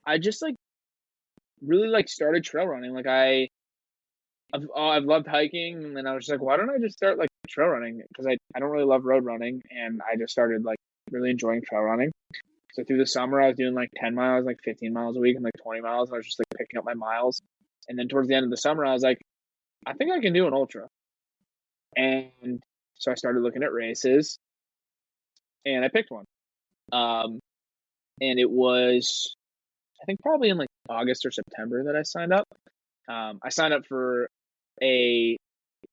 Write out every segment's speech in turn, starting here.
I just like really like started trail running. Like I've loved hiking, and then I was just like, why don't I just start like trail running? Because I don't really love road running, and I just started like really enjoying trail running. So through the summer, I was doing like 10 miles, like 15 miles a week, and like 20 miles. And I was just like picking up my miles. And then towards the end of the summer, I was like, I think I can do an ultra. And so I started looking at races, and I picked one. And it was, I think probably in like August or September that I signed up. I signed up for a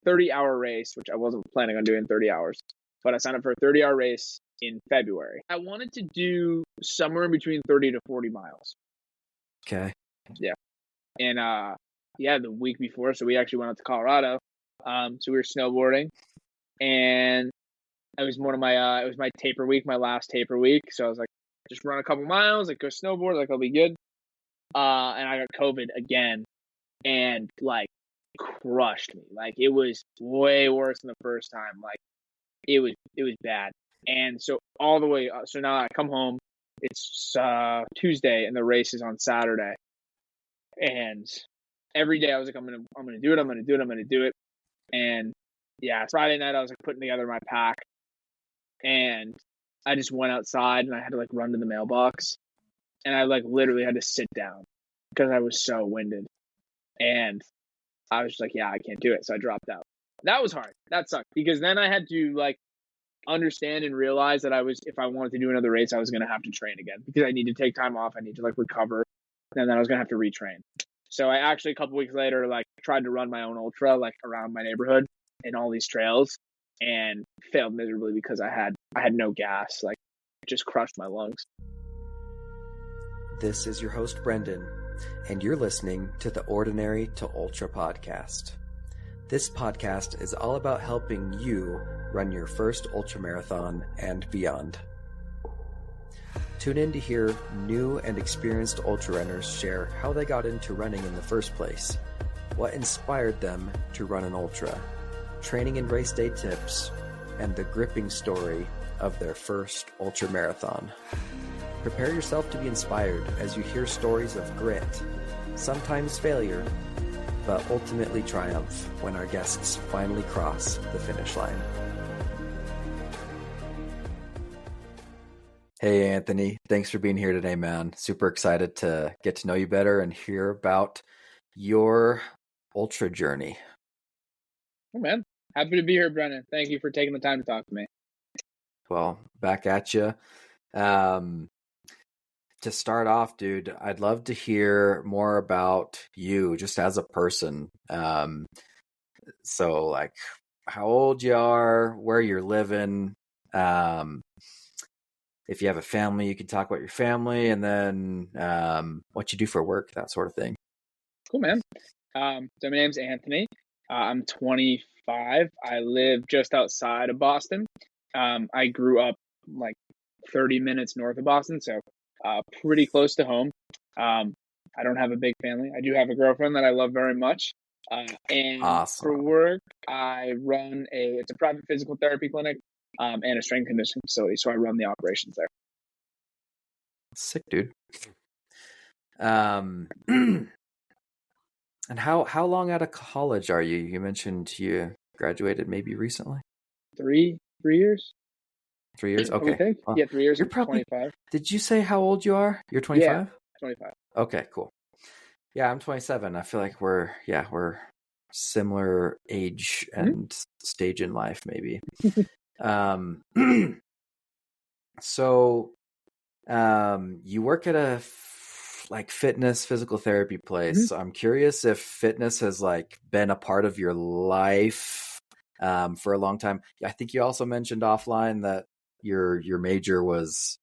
30-hour race, which I wasn't planning on doing 30 hours, but I signed up for a 30-hour race in February. I wanted to do somewhere in between 30 to 40 miles. Okay. Yeah. And the week before, so we actually went out to Colorado. So we were snowboarding, and it was it was my taper week, my last taper week. So I was like, just run a couple miles, like go snowboard, like I'll be good. And I got COVID again, and like crushed me. Like it was way worse than the first time. Like it was bad. And so all the way, so now I come home, it's Tuesday, and the race is on Saturday. And every day I was like, I'm gonna do it. And yeah, Friday night I was like putting together my pack, and I just went outside, and I had to like run to the mailbox, and I like literally had to sit down because I was so winded. And I was just like, yeah, I can't do it. So I dropped out. That was hard. That sucked, because then I had to like understand and realize that if I wanted to do another race, I was going to have to train again, because I need to take time off. I need to like recover, and then I was going to have to retrain. So I actually, a couple weeks later, like tried to run my own ultra, like around my neighborhood in all these trails, and failed miserably because I had no gas. Like it just crushed my lungs. This is your host, Brendan, and you're listening to the Ordinary to Ultra podcast. This podcast is all about helping you run your first ultramarathon and beyond. Tune in to hear new and experienced ultra runners share how they got into running in the first place, what inspired them to run an ultra, training and race day tips, and the gripping story of their first ultramarathon. Prepare yourself to be inspired as you hear stories of grit, sometimes failure, but ultimately triumph when our guests finally cross the finish line. Hey, Anthony. Thanks for being here today, man. Super excited to get to know you better and hear about your ultra journey. Oh, man. Happy to be here, Brennan. Thank you for taking the time to talk to me. Well, back at you. To start off, dude, I'd love to hear more about you just as a person. So like how old you are, where you're living. If you have a family, you can talk about your family, and then what you do for work, that sort of thing. Cool, man. So my name's Anthony. I'm 25. I live just outside of Boston. I grew up like 30 minutes north of Boston, so pretty close to home. I don't have a big family. I do have a girlfriend that I love very much. And awesome. For work, I run it's a private physical therapy clinic and a strength conditioning facility. So I run the operations there. Sick, dude. And how long out of college are you? You mentioned you graduated maybe recently. 3 years. 3 years. Okay. Well, yeah, 3 years. You're probably 25. Did you say how old you are? You're 25? Yeah, 25. Okay, cool. Yeah, I'm 27. I feel like we're similar age and stage in life, maybe. So, you work at a fitness physical therapy place. So I'm curious if fitness has like been a part of your life for a long time. I think you also mentioned offline that your major was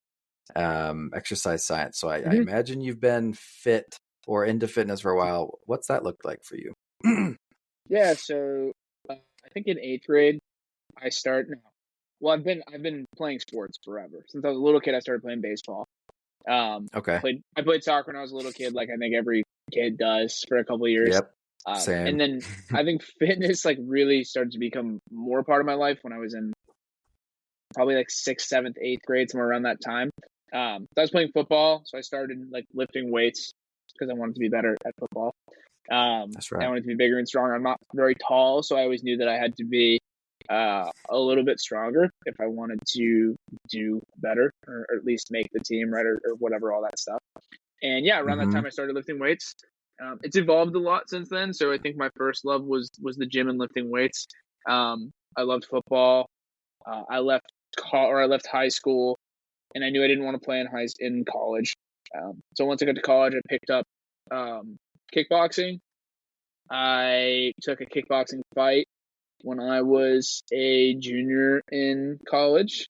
exercise science. So I imagine you've been fit or into fitness for a while. What's that look like for you? Yeah, so I think in 8th grade I started. Well, I've been playing sports forever. Since I was a little kid, I started playing baseball. Okay. I played soccer when I was a little kid, like I think every kid does, for a couple of years. Yep. Same. And then I think fitness like really started to become more part of my life when I was in probably like 6th, 7th, 8th grade, somewhere around that time. I was playing football, so I started like lifting weights because I wanted to be better at football. That's I right. wanted to be bigger and stronger. I'm not very tall, so I always knew that I had to be a little bit stronger if I wanted to do better, or at least make the team, right, or whatever, all that stuff. And yeah, around that Mm-hmm. time I started lifting weights. It's evolved a lot since then. So I think my first love was the gym and lifting weights. I loved football. I left high school, and I knew I didn't want to play in college. So once I got to college, I picked up kickboxing. I took a kickboxing fight when I was a junior in college.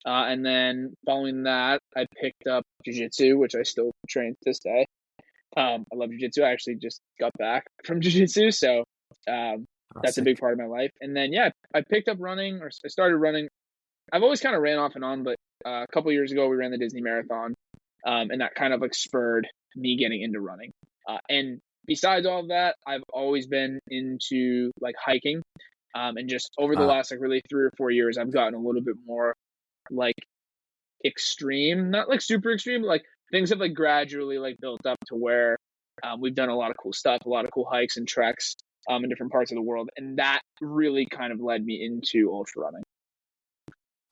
And then following that, I picked up Jiu-Jitsu, which I still train to this day. I love Jiu-Jitsu. I actually just got back from Jiu-Jitsu, so that's a big part of my life. And then, yeah, I picked up running, or I started running. I've always kind of ran off and on, but a couple of years ago, we ran the Disney Marathon, and that kind of like spurred me getting into running. And besides all of that, I've always been into like hiking, and just over the last like really 3 or 4 years, I've gotten a little bit more like extreme, not like super extreme, but like things have like gradually like built up to where we've done a lot of cool stuff, a lot of cool hikes and treks in different parts of the world, and that really kind of led me into ultra running.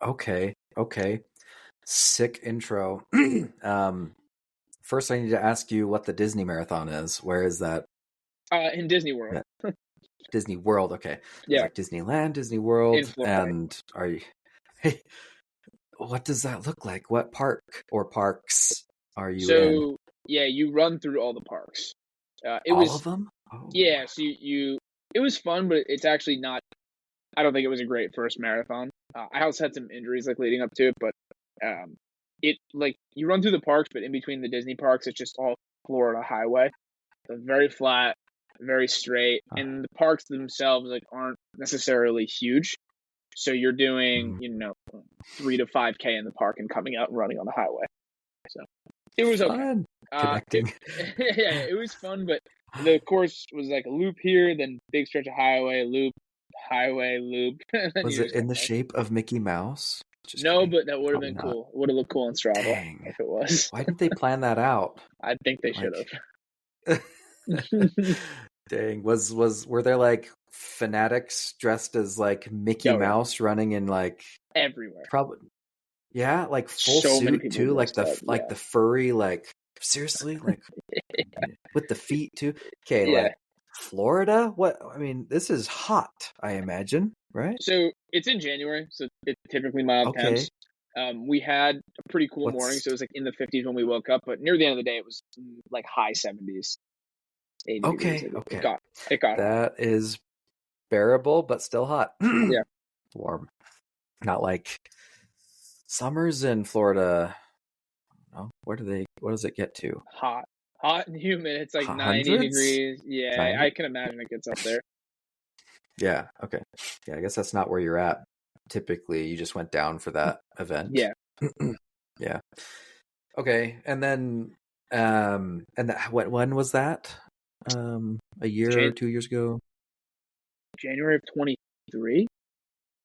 Okay. Sick intro. First I need to ask you what the Disney Marathon is. Where is that? In Disney World. Yeah. Disney World, okay. Yeah. Like Disneyland, Disney World. In Florida. And are you what does that look like? What park or parks are you in? Yeah, you run through all the parks. All of them? Oh. Yeah, so it was fun, but it's actually not. I don't think it was a great first marathon. I also had some injuries like leading up to it, but it like you run through the parks, but in between the Disney parks, it's just all Florida highway. So very flat, very straight, and the parks themselves like aren't necessarily huge. So you're doing 3 to 5K in the park and coming out and running on the highway. So it was okay. Connecting. Yeah, it was fun, but the course was like a loop here, then big stretch of highway, loop, highway, loop. Was it in the shape of Mickey Mouse? No, but that would have been cool. Would have looked cool on Strava if it was. Why didn't they plan that out? I think they should have. Dang, were there like fanatics dressed as like Mickey Mouse running in like everywhere? Probably, yeah, like full suit too, like the furry, like seriously, like with the feet too. Okay, like Florida. What I mean, this is hot. I imagine, right? So it's in January, so it's typically mild temps. We had a pretty cool morning, so it was like in the 50s when we woke up, but near the end of the day, it was like high 70s. 80 okay. Degrees. It got that is bearable, but still hot. Yeah, warm. Not like summers in Florida. Oh, what does it get to? Hot and humid. It's like Hundreds? 90 degrees. Yeah, 90? I can imagine it gets up there. Yeah. Okay. Yeah, I guess that's not where you're at. Typically, you just went down for that event. Yeah. Yeah. Okay, and then when was that? A year or 2 years ago? January of 23, I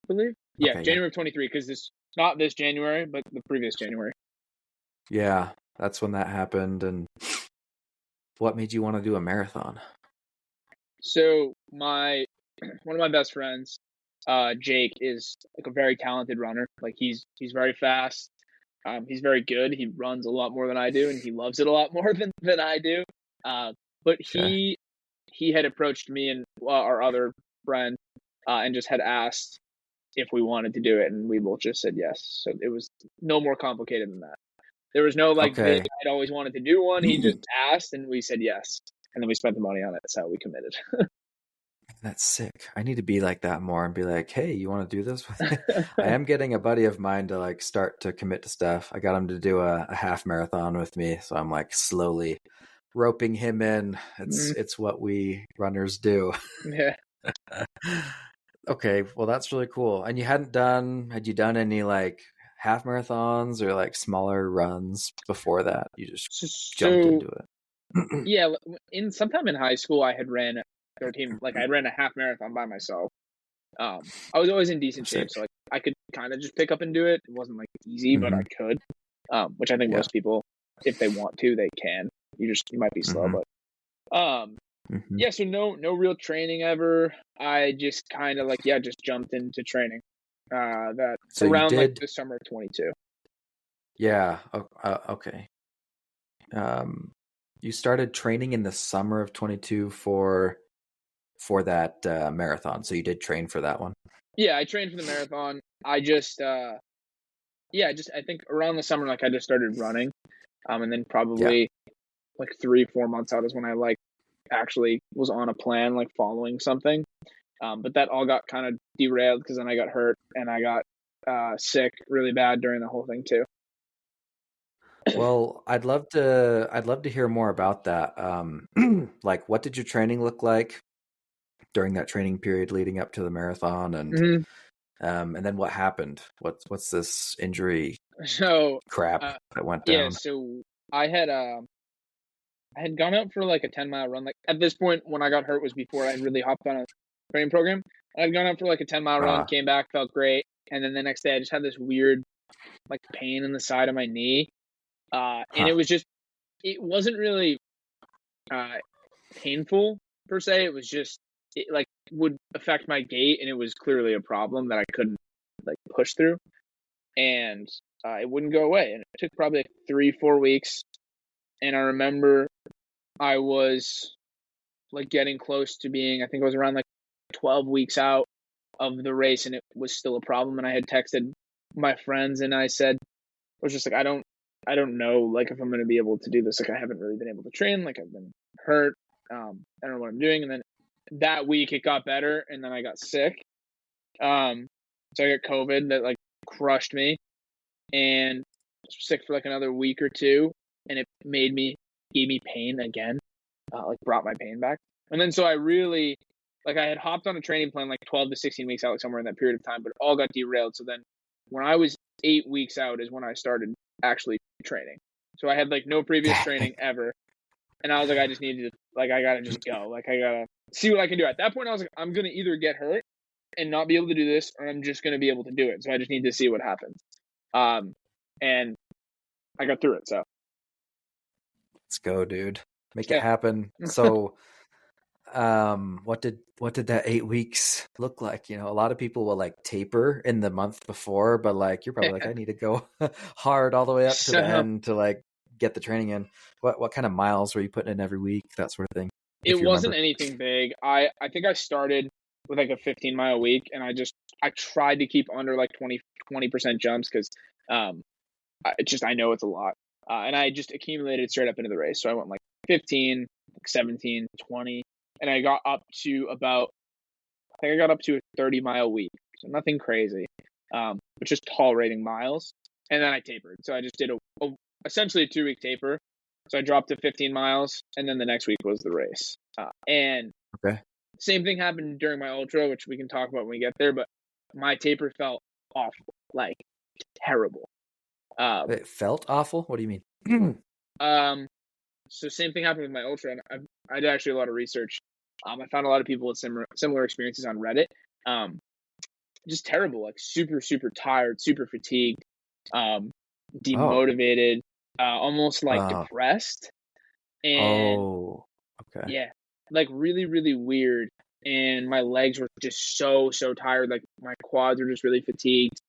believe. Yeah, okay, January of 23, because not this January, but the previous January. Yeah, that's when that happened. And what made you want to do a marathon? So one of my best friends, Jake, is like a very talented runner. Like he's very fast. He's very good. He runs a lot more than I do, and he loves it a lot more than I do. But he had approached me and our other friend, and just had asked if we wanted to do it, and we both just said yes. So it was no more complicated than that. There was no I'd always wanted to do one. He just asked, and we said yes, and then we spent the money on it. That's how we committed. That's sick. I need to be like that more and be like, hey, you want to do this with me? I am getting a buddy of mine to like start to commit to stuff. I got him to do a half marathon with me, so I'm like slowly roping him in. It's what we runners do. Yeah. Okay, well that's really cool. And had you done any like half marathons or like smaller runs before that? You just jumped into it. Yeah, sometime in high school I had ran 13, like I ran a half marathon by myself. I was always in decent shape, so like I could kind of just pick up and do it. It wasn't like easy, but I could. which I think Yeah. most people, if they want to, they can. You might be slow, Mhm. but Mhm. yeah. So no real training ever. I just kind of just jumped into training. That So you around like did, the summer of 22. yeah. Okay. You started training in the summer of 22 for that marathon. So you did train for that one. Yeah, I trained for the marathon. I just I think around the summer, like I just started running. And then Yeah. probably like 3-4 months out is when I like actually was on a plan, like following something. But that all got kind of derailed because then I got hurt and I got sick really bad during the whole thing too. Well, I'd love to hear more about that. Like, what did your training look like during that training period leading up to the marathon, hmm and then what happened? What's this injury So crap uh, that went yeah, down? so I had gone out for like a 10-mile run. Like at this point, when I got hurt was before I really hopped on a training program. I'd gone out for like a 10-mile run, Uh, came back, felt great, and then the next day I just had this weird like pain in the side of my knee, and huh. it wasn't really uh, painful per se. It was just it like would affect my gait, and it was clearly a problem that I couldn't like push through, and it wouldn't go away. And it took probably like 3-4 weeks, and I remember I was like getting close to being, I think it was around like 12 weeks out of the race, and it was still a problem. And I had texted my friends, and I said, I was just like, I don't know, like if I'm going to be able to do this. Like I haven't really been able to train. Like I've been hurt. I don't know what I'm doing. And then that week it got better, and then I got sick. So I got COVID that like crushed me, and was sick for like another week or two, and it gave me pain again, like brought my pain back. And then so I really like I had hopped on a training plan like 12 to 16 weeks out, like somewhere in that period of time, but it all got derailed. So then when I was 8 weeks out is when I started actually training. So I had like no previous training ever. And I was like, I just need to like I gotta just go. Like I gotta see what I can do. At that point I was like, I'm gonna either get hurt and not be able to do this, or I'm just gonna be able to do it. So I just need to see what happens. And I got through it. So Let's go, dude. Make it yeah. happen. So, what did that 8 weeks look like? You know, a lot of people will like taper in the month before, but like you're probably like, I need to go hard all the way up to the So end to like get the training in. What kind of miles were you putting in every week? That sort of thing, it if you wasn't remember. anything big. I think I started with like a 15-mile week, and I tried to keep under like 20% jumps because um I know it's a lot. And I just accumulated straight up into the race. So I went like 15, like 17, 20, and I got up to about, I think I got up to a 30-mile week. So nothing crazy, but just tolerating miles. And then I tapered. So I just did essentially a 2-week taper. So I dropped to 15 miles, and then the next week was the race. And Okay. same thing happened during my ultra, which we can talk about when we get there, but my taper felt awful, like terrible. It felt awful. What do you mean? So same thing happened with my ultra, and I did actually a lot of research. I found a lot of people with similar experiences on Reddit. Just terrible, like super super tired, super fatigued, Oh. demotivated, almost like Uh. depressed, and Oh. Okay. yeah, like really really weird. And my legs were just so tired, like my quads were just really fatigued.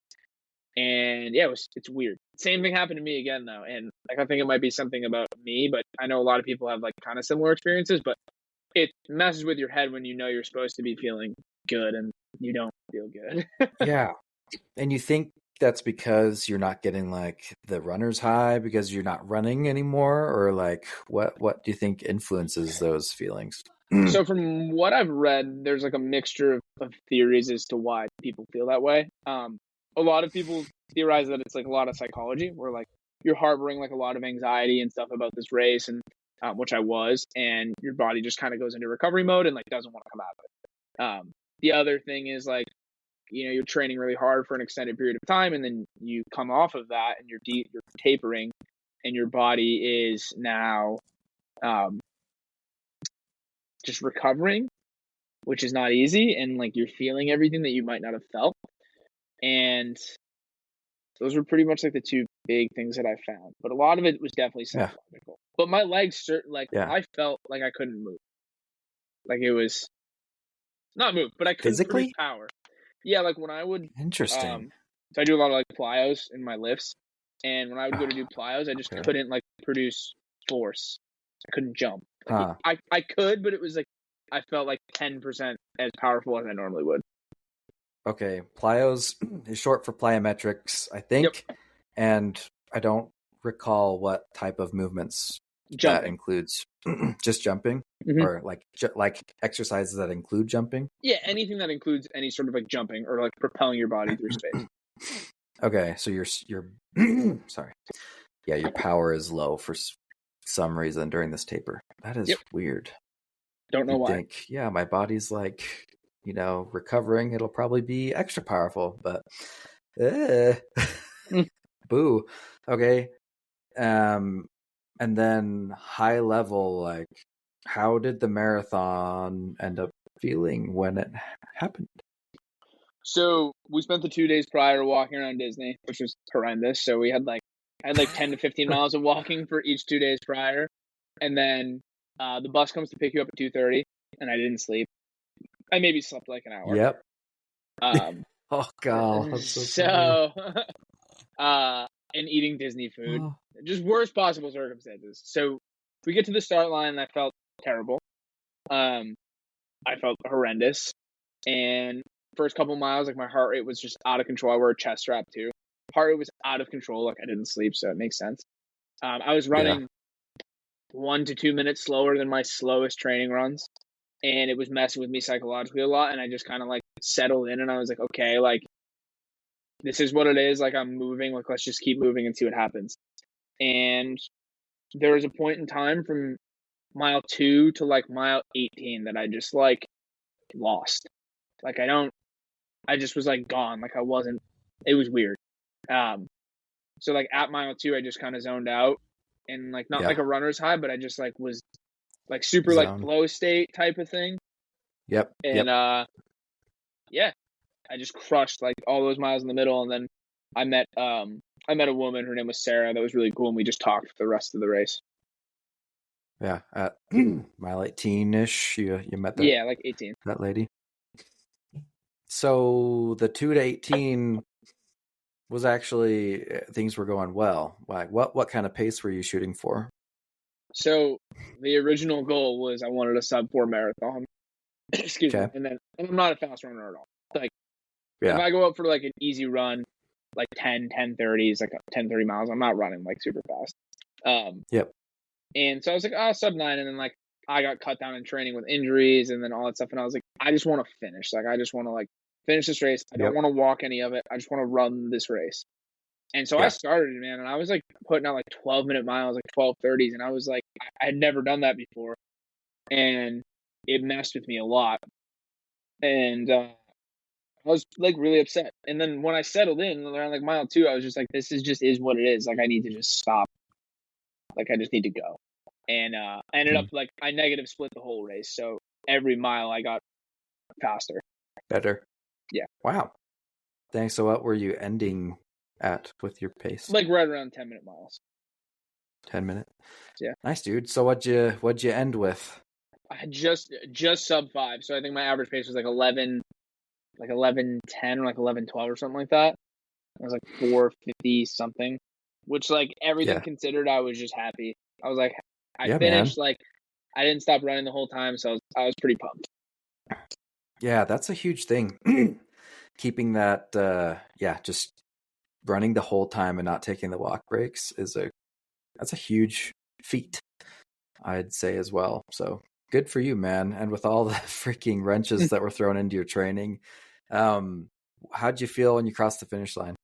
And yeah, it's weird. Same thing happened to me again though, and like I think it might be something about me, but I know a lot of people have like kind of similar experiences. But it messes with your head when you know you're supposed to be feeling good and you don't feel good. Yeah. And you think that's because you're not getting like the runner's high because you're not running anymore, or like what do you think influences those feelings? So from what I've read, there's like a mixture of theories as to why people feel that way. A lot of people theorize that it's like a lot of psychology, where like you're harboring like a lot of anxiety and stuff about this race, and which I was, and your body just kind of goes into recovery mode and like doesn't want to come out of it. The other thing is like, you know, you're training really hard for an extended period of time, and then you come off of that and you're tapering, and your body is now just recovering, which is not easy, and like you're feeling everything that you might not have felt. And those were pretty much like the two big things that I found, but a lot of it was definitely psychological. But my legs, I felt like I couldn't move. Like it was not move, but I couldn't produce power. Yeah, like when I would. Interesting. So I do a lot of like plyos in my lifts, and when I would go to do plyos, I just couldn't like produce force. I couldn't jump. Like, I could, but it was like I felt like 10% as powerful as I normally would. Okay, plyos is short for plyometrics, I think, and I don't recall what type of movements that includes. Just jumping, or like exercises that include jumping. Yeah, anything that includes any sort of like jumping or like propelling your body through space. Okay, so you're sorry. Yeah, your power is low for some reason during this taper. That is weird. Don't know why. Yeah, my body's like, recovering. It'll probably be extra powerful, but boo. Okay. And then high level, like, how did the marathon end up feeling when it happened? So we spent the 2 days prior walking around Disney, which was horrendous. So we had I had 10 to 15 miles of walking for each 2 days prior. And then the bus comes to pick you up at 2:30, and I didn't sleep. I maybe slept like an hour. Yep. Oh God. So and eating Disney food, just worst possible circumstances. So we get to the start line, and I felt terrible. I felt horrendous, and first couple miles, like my heart rate was just out of control. I wore a chest strap too. Heart rate was out of control. Like I didn't sleep, so it makes sense. I was running 1 to 2 minutes slower than my slowest training runs, and it was messing with me psychologically a lot. And I just kind of like settled in, and I was like, okay, like this is what it is. Like I'm moving. Like let's just keep moving and see what happens. And there was a point in time from mile 2 to like mile 18 that I just like lost. Like I just was like gone. Like I wasn't. It was weird. So like at mile 2, I just kind of zoned out, and like not like a runner's high, but I just like was like super like flow state type of thing. Yep. And I just crushed like all those miles in the middle, and then I met a woman. Her name was Sarah. That was really cool, and we just talked for the rest of the race. Yeah, at mile 18-ish, you met that. Yeah, like 18. That lady. So the 2 to 18 was actually things were going well. Like what kind of pace were you shooting for? So the original goal was I wanted a sub-4 marathon. Excuse me. And I'm not a fast runner at all. Like if I go out for like an easy run, like 10:30s, like 10:30 miles, I'm not running like super fast. And so I was like, sub-9, and then like I got cut down in training with injuries and then all that stuff, and I was like, I just want to finish. Like I just want to like finish this race. I don't want to walk any of it. I just want to run this race. And so I started, man, and I was like putting out like 12-minute miles, like 12:30s, and I was like, I had never done that before, and it messed with me a lot. And I was like really upset. And then when I settled in around like mile 2, I was just like, this is what it is. Like I need to just stop. Like I just need to go. And I ended up like I negative split the whole race. So every mile I got faster. Better. Yeah. Wow. Thanks. So what were you ending at with your pace? Like right around 10-minute miles. 10 minute? Yeah. Nice, dude. So what'd you end with? I had just sub 5. So I think my average pace was like 11:10 or like 11:12 or something like that. I was like 4:50 something, which like everything considered, I was just happy. I was like, I finished, man. Like I didn't stop running the whole time, so I was pretty pumped. Yeah, that's a huge thing. Keeping that, just running the whole time and not taking the walk breaks that's a huge feat, I'd say as well. So good for you, man. And with all the freaking wrenches that were thrown into your training, how'd you feel when you crossed the finish line?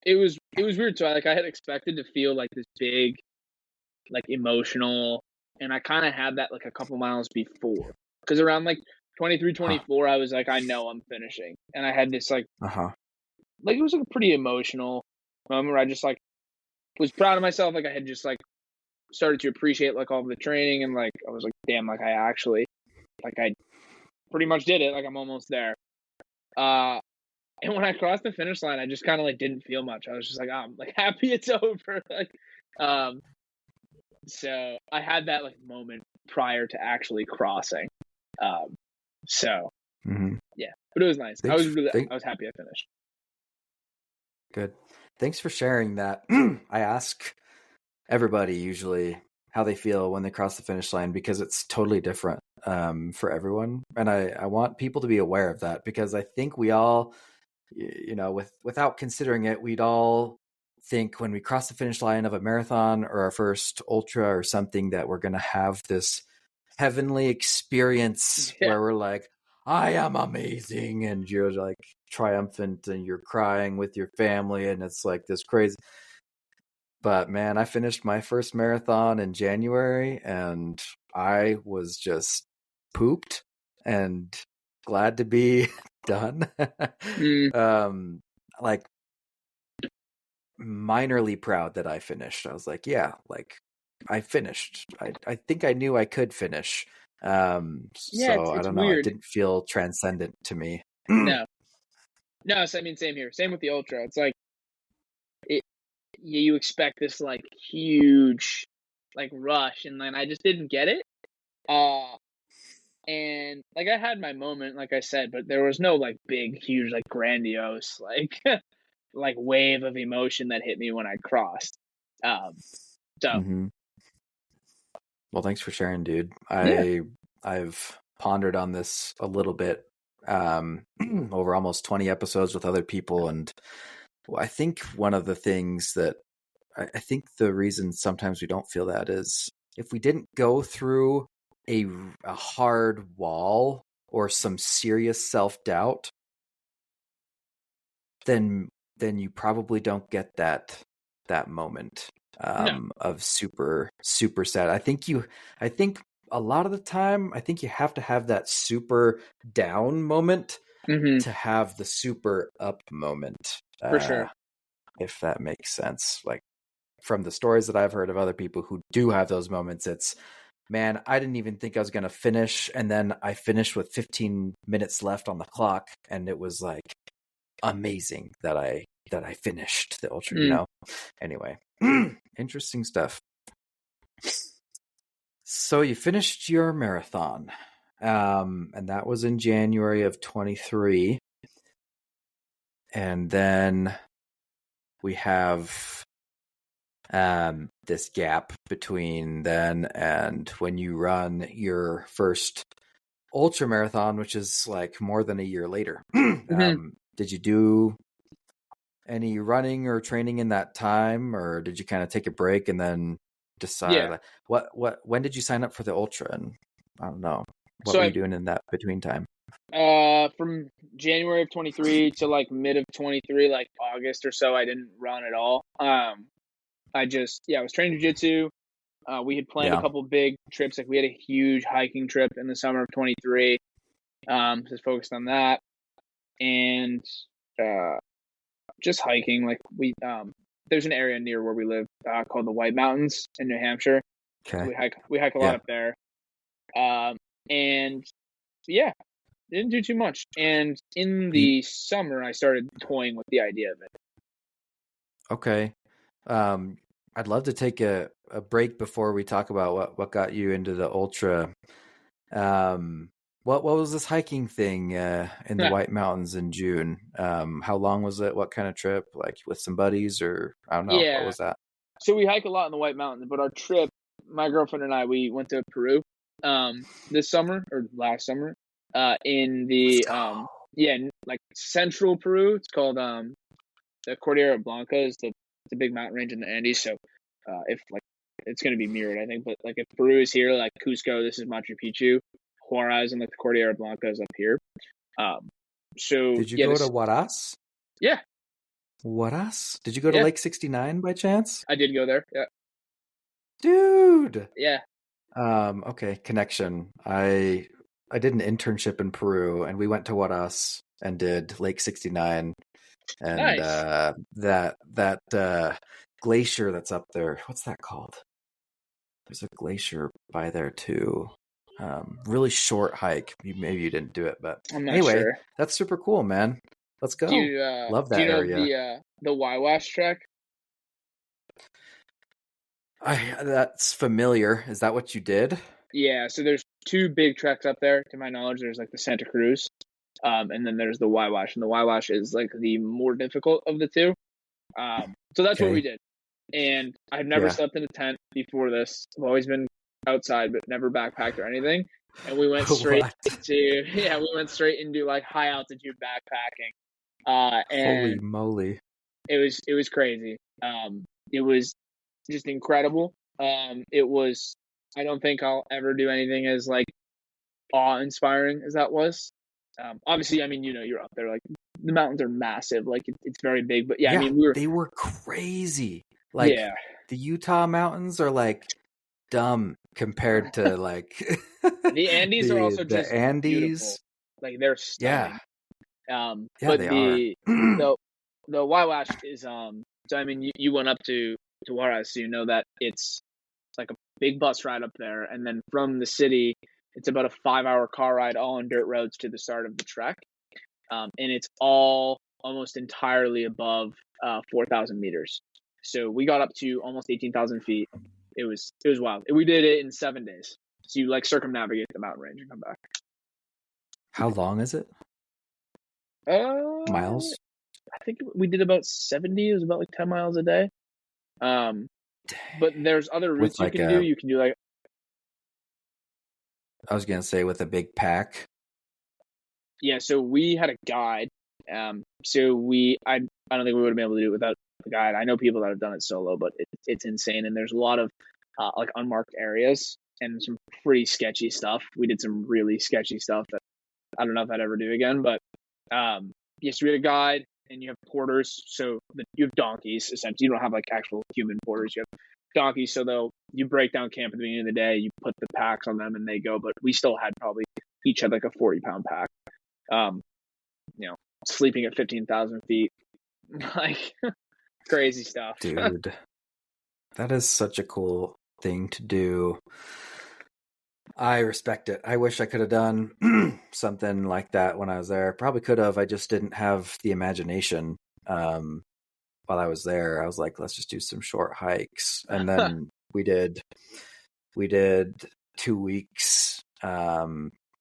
It was weird. So I had expected to feel like this big, like emotional, and I kind of had that like a couple miles before, because around like 23, 24, I was like, I know I'm finishing, and I had this like it was like a pretty emotional moment where I just like was proud of myself. Like I had just like started to appreciate like all of the training, and like I was like, damn, like I actually like I pretty much did it. Like I'm almost there. And when I crossed the finish line, I just kind of like didn't feel much. I was just like, I'm like happy it's over. Like, um, so I had that like moment prior to actually crossing. So yeah, but it was nice. I was happy I finished. Good. Thanks for sharing that. I ask everybody usually how they feel when they cross the finish line because it's totally different for everyone. And I want people to be aware of that because I think we all, you know, without considering it, we'd all think when we cross the finish line of a marathon or our first ultra or something that we're going to have this heavenly experience where we're like, I am amazing. And you're like triumphant and you're crying with your family. And it's like this crazy. But man, I finished my first marathon in January and I was just pooped and glad to be done. Like minorly proud that I finished. I was like, yeah, like I finished. I think I knew I could finish. So I don't know. Weird. It didn't feel transcendent to me. No, I mean, same here. Same with the ultra. It's like you expect this like huge like rush, and then I just didn't get it. And like I had my moment, like I said, but there was no like big, huge, like grandiose, like like wave of emotion that hit me when I crossed. Well, thanks for sharing, dude. I've pondered on this a little bit over almost 20 episodes with other people, and I think one of the things that I think the reason sometimes we don't feel that is if we didn't go through a hard wall or some serious self-doubt, then you probably don't get that moment of super sad. I think a lot of the time, I think you have to have that super down moment to have the super up moment. For sure. If that makes sense. Like from the stories that I've heard of other people who do have those moments, it's, man, I didn't even think I was going to finish. And then I finished with 15 minutes left on the clock. And it was like amazing that I finished the ultra, you know? Anyway, interesting stuff. So you finished your marathon, and that was in January of 23. And then we have this gap between then and when you run your first ultra marathon, which is like more than a year later. Did you do any running or training in that time, or did you kind of take a break and then decide when did you sign up for the ultra? And I don't know, what were you doing in that between time? From January of 23 to like mid of 23, like August or so, I didn't run at all. I was training jiu-jitsu. We had planned a couple big trips. Like we had a huge hiking trip in the summer of 23. Just focused on that and just hiking. Like there's an area near where we live called the White Mountains in New Hampshire. Okay. So we hike a lot up there. And yeah, didn't do too much. And in the summer, I started toying with the idea of it. Okay. I'd love to take a break before we talk about what got you into the ultra. What was this hiking thing in the White Mountains in June? How long was it? What kind of trip? Like with some buddies, or I don't know. What was that? So we hike a lot in the White Mountains, but our trip, my girlfriend and I, we went to Peru this summer or last summer in the like central Peru. It's called the Cordillera Blanca is the big mountain range in the Andes. So if like it's going to be mirrored, I think, but like if Peru is here, like Cusco, this is Machu Picchu. Juarez and like the Cordillera Blanca is up here. So did you go to Juarez? Yeah. Juarez? Did you go to Lake 69 by chance? I did go there. Yeah. Dude. Yeah. Okay. Connection. I did an internship in Peru and we went to Juarez and did Lake 69 and nice. that glacier that's up there. What's that called? There's a glacier by there too. Really short hike. Maybe you didn't do it, but I'm not sure. That's super cool, man. Let's go. Love Do that you know area. the Wawash trek? That's familiar. Is that what you did? Yeah, so there's two big treks up there. To my knowledge, there's like the Santa Cruz, and then there's the Wawash, and the Wawash is like the more difficult of the two. So that's what we Okay. did. And I've never Yeah. slept in a tent before this. I've always been outside, but never backpacked or anything. And we went straight What? we went straight into like high altitude backpacking. Holy And moly. it was crazy. It was just incredible. It was, I don't think I'll ever do anything as like awe-inspiring as that was. Obviously, I mean, you know, you're up there, like the mountains are massive, like it's very big. But yeah, I Yeah, mean, we were, they were crazy. Like yeah, the Utah mountains are like dumb compared to like the Andes are also the just beautiful, Andes. like they're Yeah. stunning. Yeah, But they are. the the Wawash is so I mean, you went up to Juarez, so you know that it's like a big bus ride up there, and then from the city, it's about a 5-hour car ride all on dirt roads to the start of the trek. And it's all almost entirely above 4,000 meters. So we got up to almost 18,000 feet. It was wild. We did it in 7 days. So you like circumnavigate the mountain range and come back. How long is it? Miles? I think we did about 70. It was about like 10 miles a day. But there's other With routes you like can do. You can do like, I was gonna say with a big pack. yeah. So we had a guide. So I don't think we would have been able to do it without the guide. I know people that have done it solo, but it's insane. And there's a lot of like unmarked areas and some pretty sketchy stuff. We did some really sketchy stuff that I don't know if I'd ever do again. But yes, we had a guide, and you have porters. So you have donkeys. Essentially, you don't have like actual human porters. You have donkeys. So you break down camp at the beginning of the day. You put the packs on them, and they go. But we still had probably each had like a 40-pound pack. You know, sleeping at 15,000 feet, like crazy stuff. Dude, that is such a cool thing to do. I respect it. I wish I could have done something like that when I was there. Probably could have. I just didn't have the imagination while I was there. I was like, let's just do some short hikes. And then we did 2 weeks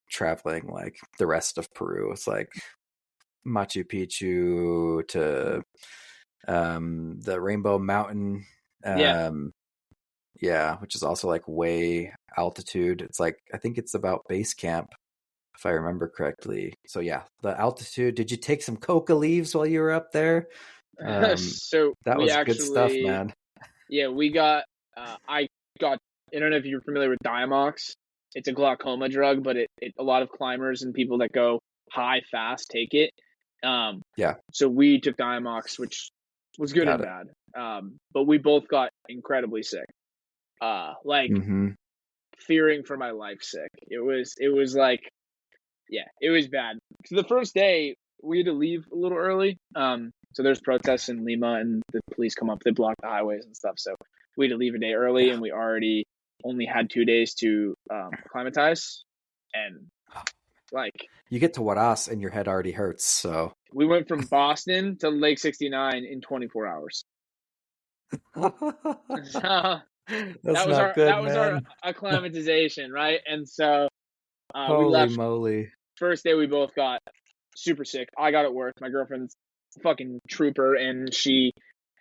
traveling like the rest of Peru. It's like Machu Picchu to the Rainbow Mountain. Yeah, which is also like way altitude. It's like, I think it's about base camp, if I remember correctly. So yeah, the altitude. Did you take some coca leaves while you were up there? So That we was good stuff, actually, man. yeah, we got. I got. I don't know if you're familiar with Diamox. It's a glaucoma drug, but a lot of climbers and people that go high fast take it. Yeah, So we took Diamox, which was good got and it. bad. But we both got incredibly sick. Like fearing for my life sick. It was like, yeah, it was bad. So the first day we had to leave a little early. So there's protests in Lima, and the police come up, they block the highways and stuff. So we had to leave a day early, and we already only had 2 days to acclimatize. And like, You get to Huaraz and your head already hurts. So we went from Boston to Lake 69 in 24 hours. So that's not good, that was man. our acclimatization, right? And so we Holy left. moly! First day we both got super sick. I got it worse. My girlfriend's a fucking trooper, and she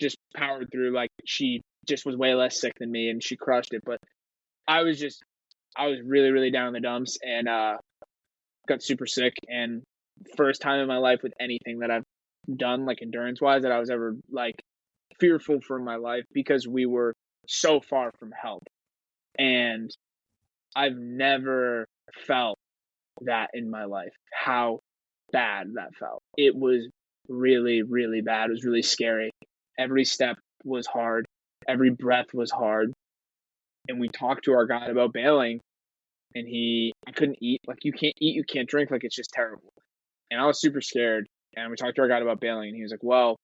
just powered through. Like, she just was way less sick than me, and she crushed it. But I was really, really down in the dumps, and got super sick. And first time in my life with anything that I've done, like endurance wise, that I was ever like fearful for my life, because we were so far from help. And I've never felt that in my life, how bad that felt. It was really, really bad. It was really scary. Every step was hard. Every breath was hard. And we talked to our guide about bailing, and I couldn't eat. Like, you can't eat, you can't drink. Like, it's just terrible. And I was super scared. And we talked to our guide about bailing, and he was like, well,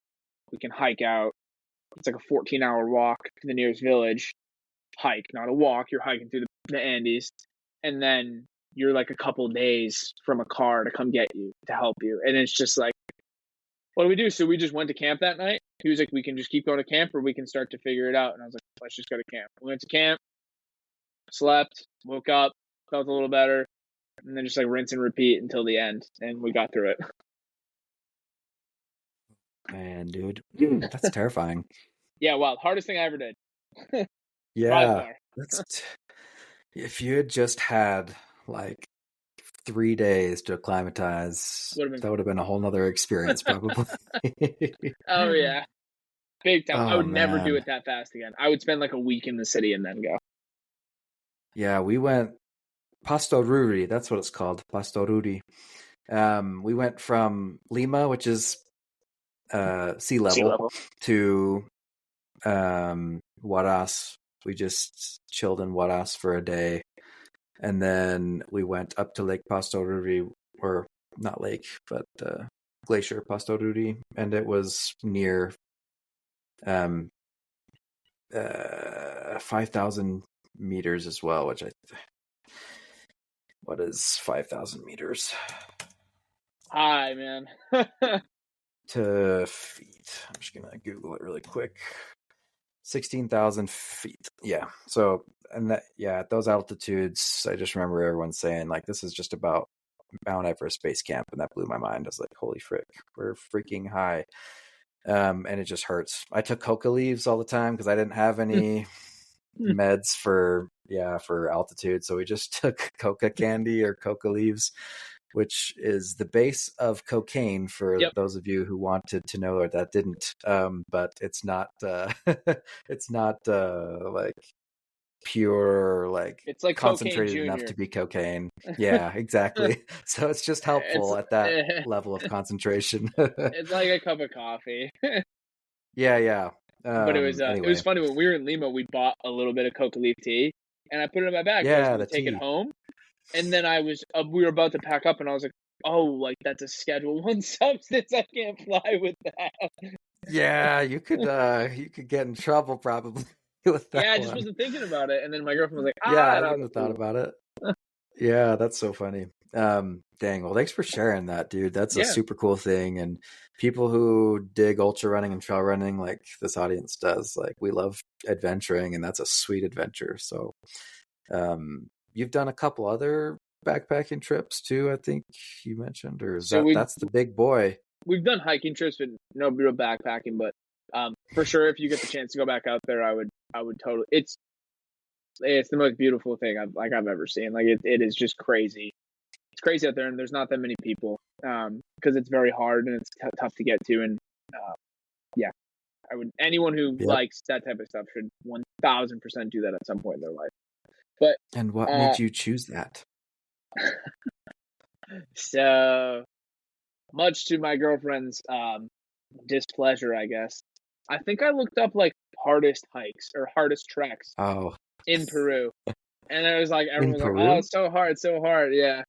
we can hike out. It's like a 14-hour walk to the nearest village. Hike, not a walk. You're hiking through the Andes. And then you're like a couple days from a car to come get you, to help you. And it's just like, what do we do? So we just went to camp that night. He was like, we can just keep going to camp or we can start to figure it out. And I was like, let's just go to camp. We went to camp, slept, woke up, felt a little better, and then just like rinse and repeat until the end. And we got through it. Man, dude, that's terrifying. Yeah, wow. Hardest thing I ever did. Yeah. If you had just had like 3 days to acclimatize, that would have been a whole nother experience, probably. Oh, yeah. Big time. I would never man. do it that fast again. I would spend like a week in the city and then go. Yeah, we went Pastoruri. That's what it's called, Pastoruri. We went from Lima, which is sea level, to Huaraz. We just chilled in Huaraz for a day. And then we went up to Lake Pastoruri, or not lake, but Glacier Pastoruri. And it was near 5,000 meters as well, which what is 5,000 meters? Hi, man. To feet. I'm just gonna Google it really quick. 16,000 feet. Yeah. So, and that, yeah, at those altitudes, I just remember everyone saying like, this is just about Mount Everest base camp. And that blew my mind. I was like, holy frick, we're freaking high. And it just hurts. I took coca leaves all the time because I didn't have any meds for altitude. So we just took coca candy or coca leaves, which is the base of cocaine for those of you who wanted to know or that didn't. But it's not it's not like pure, like it's like concentrated enough to be cocaine. Yeah, exactly. So it's just helpful at that level of concentration. It's like a cup of coffee. Yeah. But it was anyway. It was funny when we were in Lima. We bought a little bit of coca leaf tea, and I put it in my bag. Yeah, to take it home. And then we were about to pack up, and I was like, "Oh, like that's a Schedule 1 substance. I can't fly with that." Yeah, you could get in trouble probably with that. Yeah, I just wasn't thinking about it. And then my girlfriend was like, "Yeah, I wouldn't have thought about it." Yeah, that's so funny. Dang. Well, thanks for sharing that, dude. That's a super cool thing. And people who dig ultra running and trail running, like this audience does, like we love adventuring, and that's a sweet adventure. So, you've done a couple other backpacking trips too, I think you mentioned, or that's the big boy? We've done hiking trips, but no real backpacking. But for sure, if you get the chance to go back out there, I would totally. It's the most beautiful thing I've ever seen. Like it is just crazy. It's crazy out there, and there's not that many people because it's very hard and it's tough to get to. And anyone who likes that type of stuff should 1,000% do that at some point in their life. But what made you choose that? So much to my girlfriend's displeasure, I guess. I think I looked up like hardest hikes or hardest treks. In Peru, and it was like everyone was like, "Oh, it's so hard, yeah."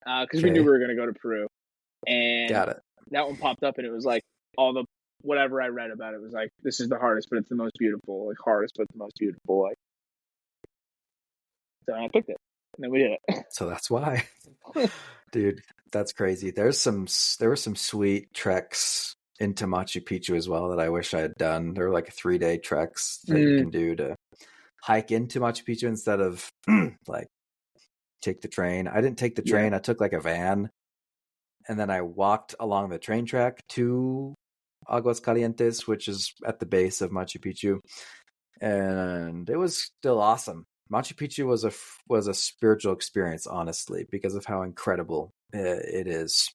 Because we knew we were gonna go to Peru, and got it. That one popped up, and it was like all the whatever I read about it was like, "This is the hardest, but it's the most beautiful." Like hardest, but the most beautiful. Like, so I picked it, and then we did it. So that's why, dude. That's crazy. There were some sweet treks into Machu Picchu as well that I wish I had done. There were like 3-day treks that you can do to hike into Machu Picchu instead of like take the train. I didn't take the train. I took like a van, and then I walked along the train track to Aguascalientes, which is at the base of Machu Picchu, and it was still awesome. Machu Picchu was a spiritual experience, honestly, because of how incredible it is.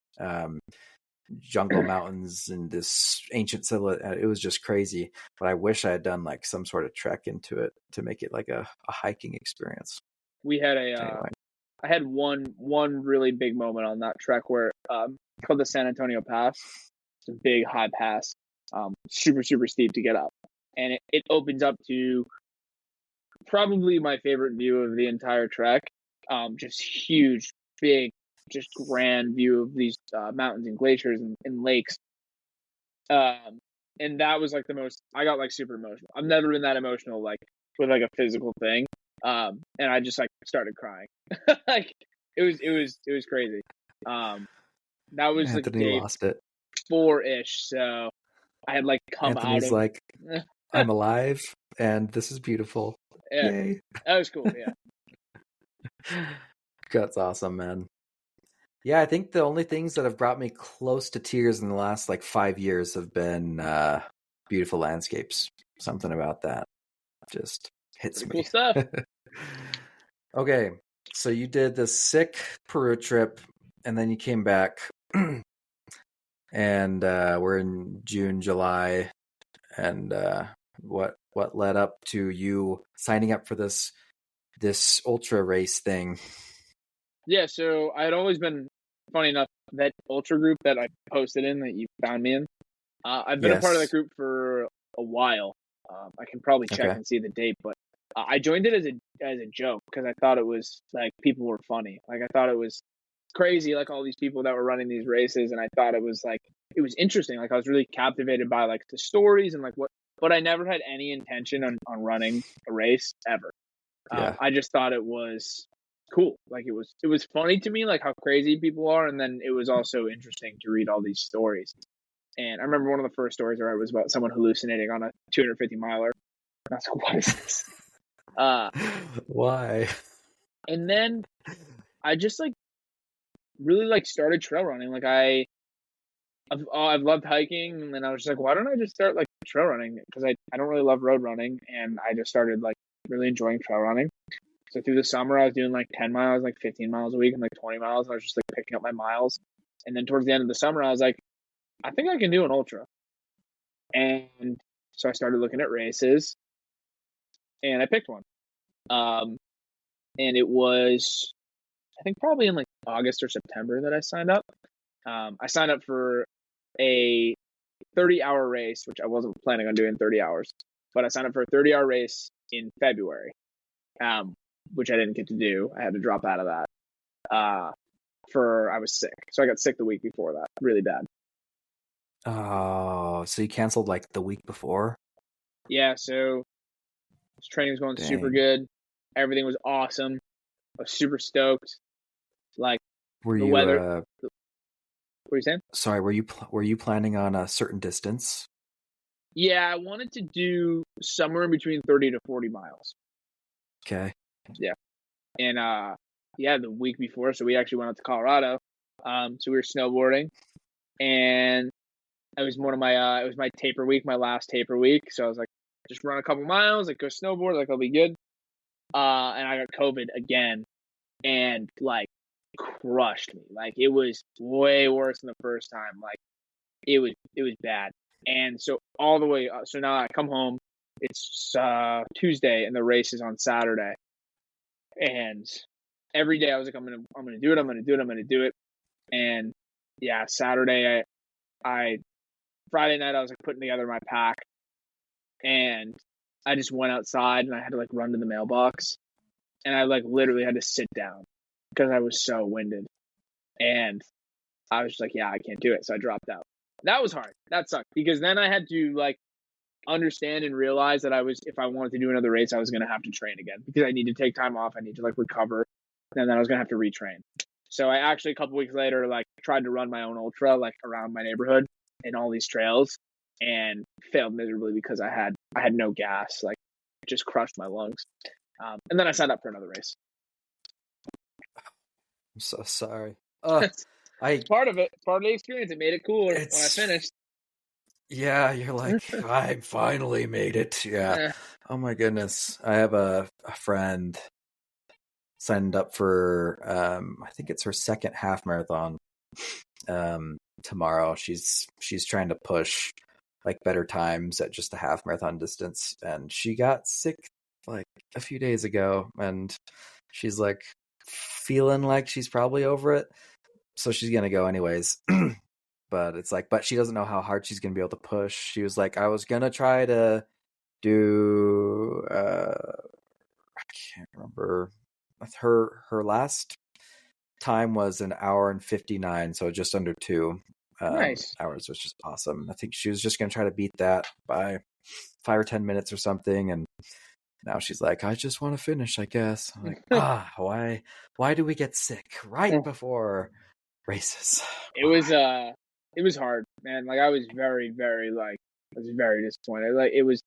Jungle mountains and this ancient silhouette. It was just crazy. But I wish I had done like some sort of trek into it to make it like a hiking experience. We had I had one really big moment on that trek where it's called the San Antonio Pass. It's a big high pass, super steep to get up, and it opens up to probably my favorite view of the entire trek. Just huge, big, just grand view of these mountains and glaciers and lakes. And that was like the most, I got like super emotional. I've never been that emotional, like with like a physical thing. And I just like started crying. Like it was crazy. That was Anthony like lost it. 4-ish. So I had like come Anthony's out of like, I'm alive and this is beautiful. yeah, Yay. that was cool. Yeah. That's awesome, man. Yeah, I think the only things that have brought me close to tears in the last like 5 years have been beautiful landscapes. Something about that just hits Pretty me. cool stuff. Okay, so you did this sick Peru trip, and then you came back, and we're in June, July, and what led up to you signing up for this ultra race thing? Yeah, so I had always been, funny enough, that ultra group that I posted in that you found me in. I've been a part of that Yes. group for a while. I can probably check Okay. and see the date, but I joined it as a joke because I thought it was like people were funny. Like I thought it was crazy, like all these people that were running these races, and I thought it was interesting. Like I was really captivated by like the stories and like what, but I never had any intention on running a race ever. Yeah. I just thought it was cool. Like it was funny to me, like how crazy people are, and then it was also interesting to read all these stories. And I remember one of the first stories I read was about someone hallucinating on a 250 miler. And I was like, what is this? Why? And then I just like really like started trail running. Like I've loved hiking, and then I was just like, why don't I just start like trail running? Because I don't really love road running, and I just started like really enjoying trail running. So through the summer, I was doing like 10 miles, like 15 miles a week, and like 20 miles. And I was just like picking up my miles. And then towards the end of the summer, I was like, I think I can do an ultra. And so I started looking at races, and I picked one. And it was, I think probably in like August or September that I signed up. I signed up for a 30-hour race, which I wasn't planning on doing 30 hours, but I signed up for a 30-hour race in February, which I didn't get to do. I had to drop out of that. I was sick. So I got sick the week before that, really bad. Oh, so you canceled like the week before? Yeah, so this training was going super good. Everything was awesome. I was super stoked. Like were the you weather. What were you saying? Sorry, were you planning on a certain distance? Yeah, I wanted to do somewhere in between 30 to 40 miles. Okay. Yeah. And the week before, so we actually went out to Colorado. So we were snowboarding, and it was it was my taper week, my last taper week. So I was like, just run a couple miles, like go snowboard, like I'll be good. And I got COVID again, and like crushed me. Like it was way worse than the first time. Like it was bad. And so all the way, so now I come home. It's Tuesday, and the race is on Saturday. And every day I was like, I'm gonna do it. And yeah, Saturday Friday night I was like putting together my pack, and I just went outside and I had to like run to the mailbox, and I like literally had to sit down because I was so winded, and I was just like, yeah, I can't do it. So I dropped out. That was hard. That sucked because then I had to like understand and realize that if I wanted to do another race, I was going to have to train again because I need to take time off. I need to like recover, and then I was going to have to retrain. So I actually a couple weeks later, like tried to run my own ultra, like around my neighborhood in all these trails, and failed miserably because I had no gas, like it just crushed my lungs. And then I signed up for another race. I'm so sorry. It's part of it. It's part of the experience. It made it cooler when I finished. Yeah, you're like, I finally made it. Yeah. Oh my goodness. I have a friend signed up for I think it's her second half marathon tomorrow. She's trying to push like better times at just the half marathon distance, and she got sick like a few days ago, and she's like feeling like she's probably over it, so she's gonna go anyways. But it's like, but she doesn't know how hard she's gonna be able to push. She was like, I was gonna try to do I can't remember, her last time was 1 hour and 59, so just under 2 Nice. hours, which is awesome. I think she was just gonna try to beat that by 5 or 10 minutes or something, and now she's like, I just want to finish, I guess. I'm like, why do we get sick right before races? It was it was hard, man. Like I was very, very I was very disappointed. Like it was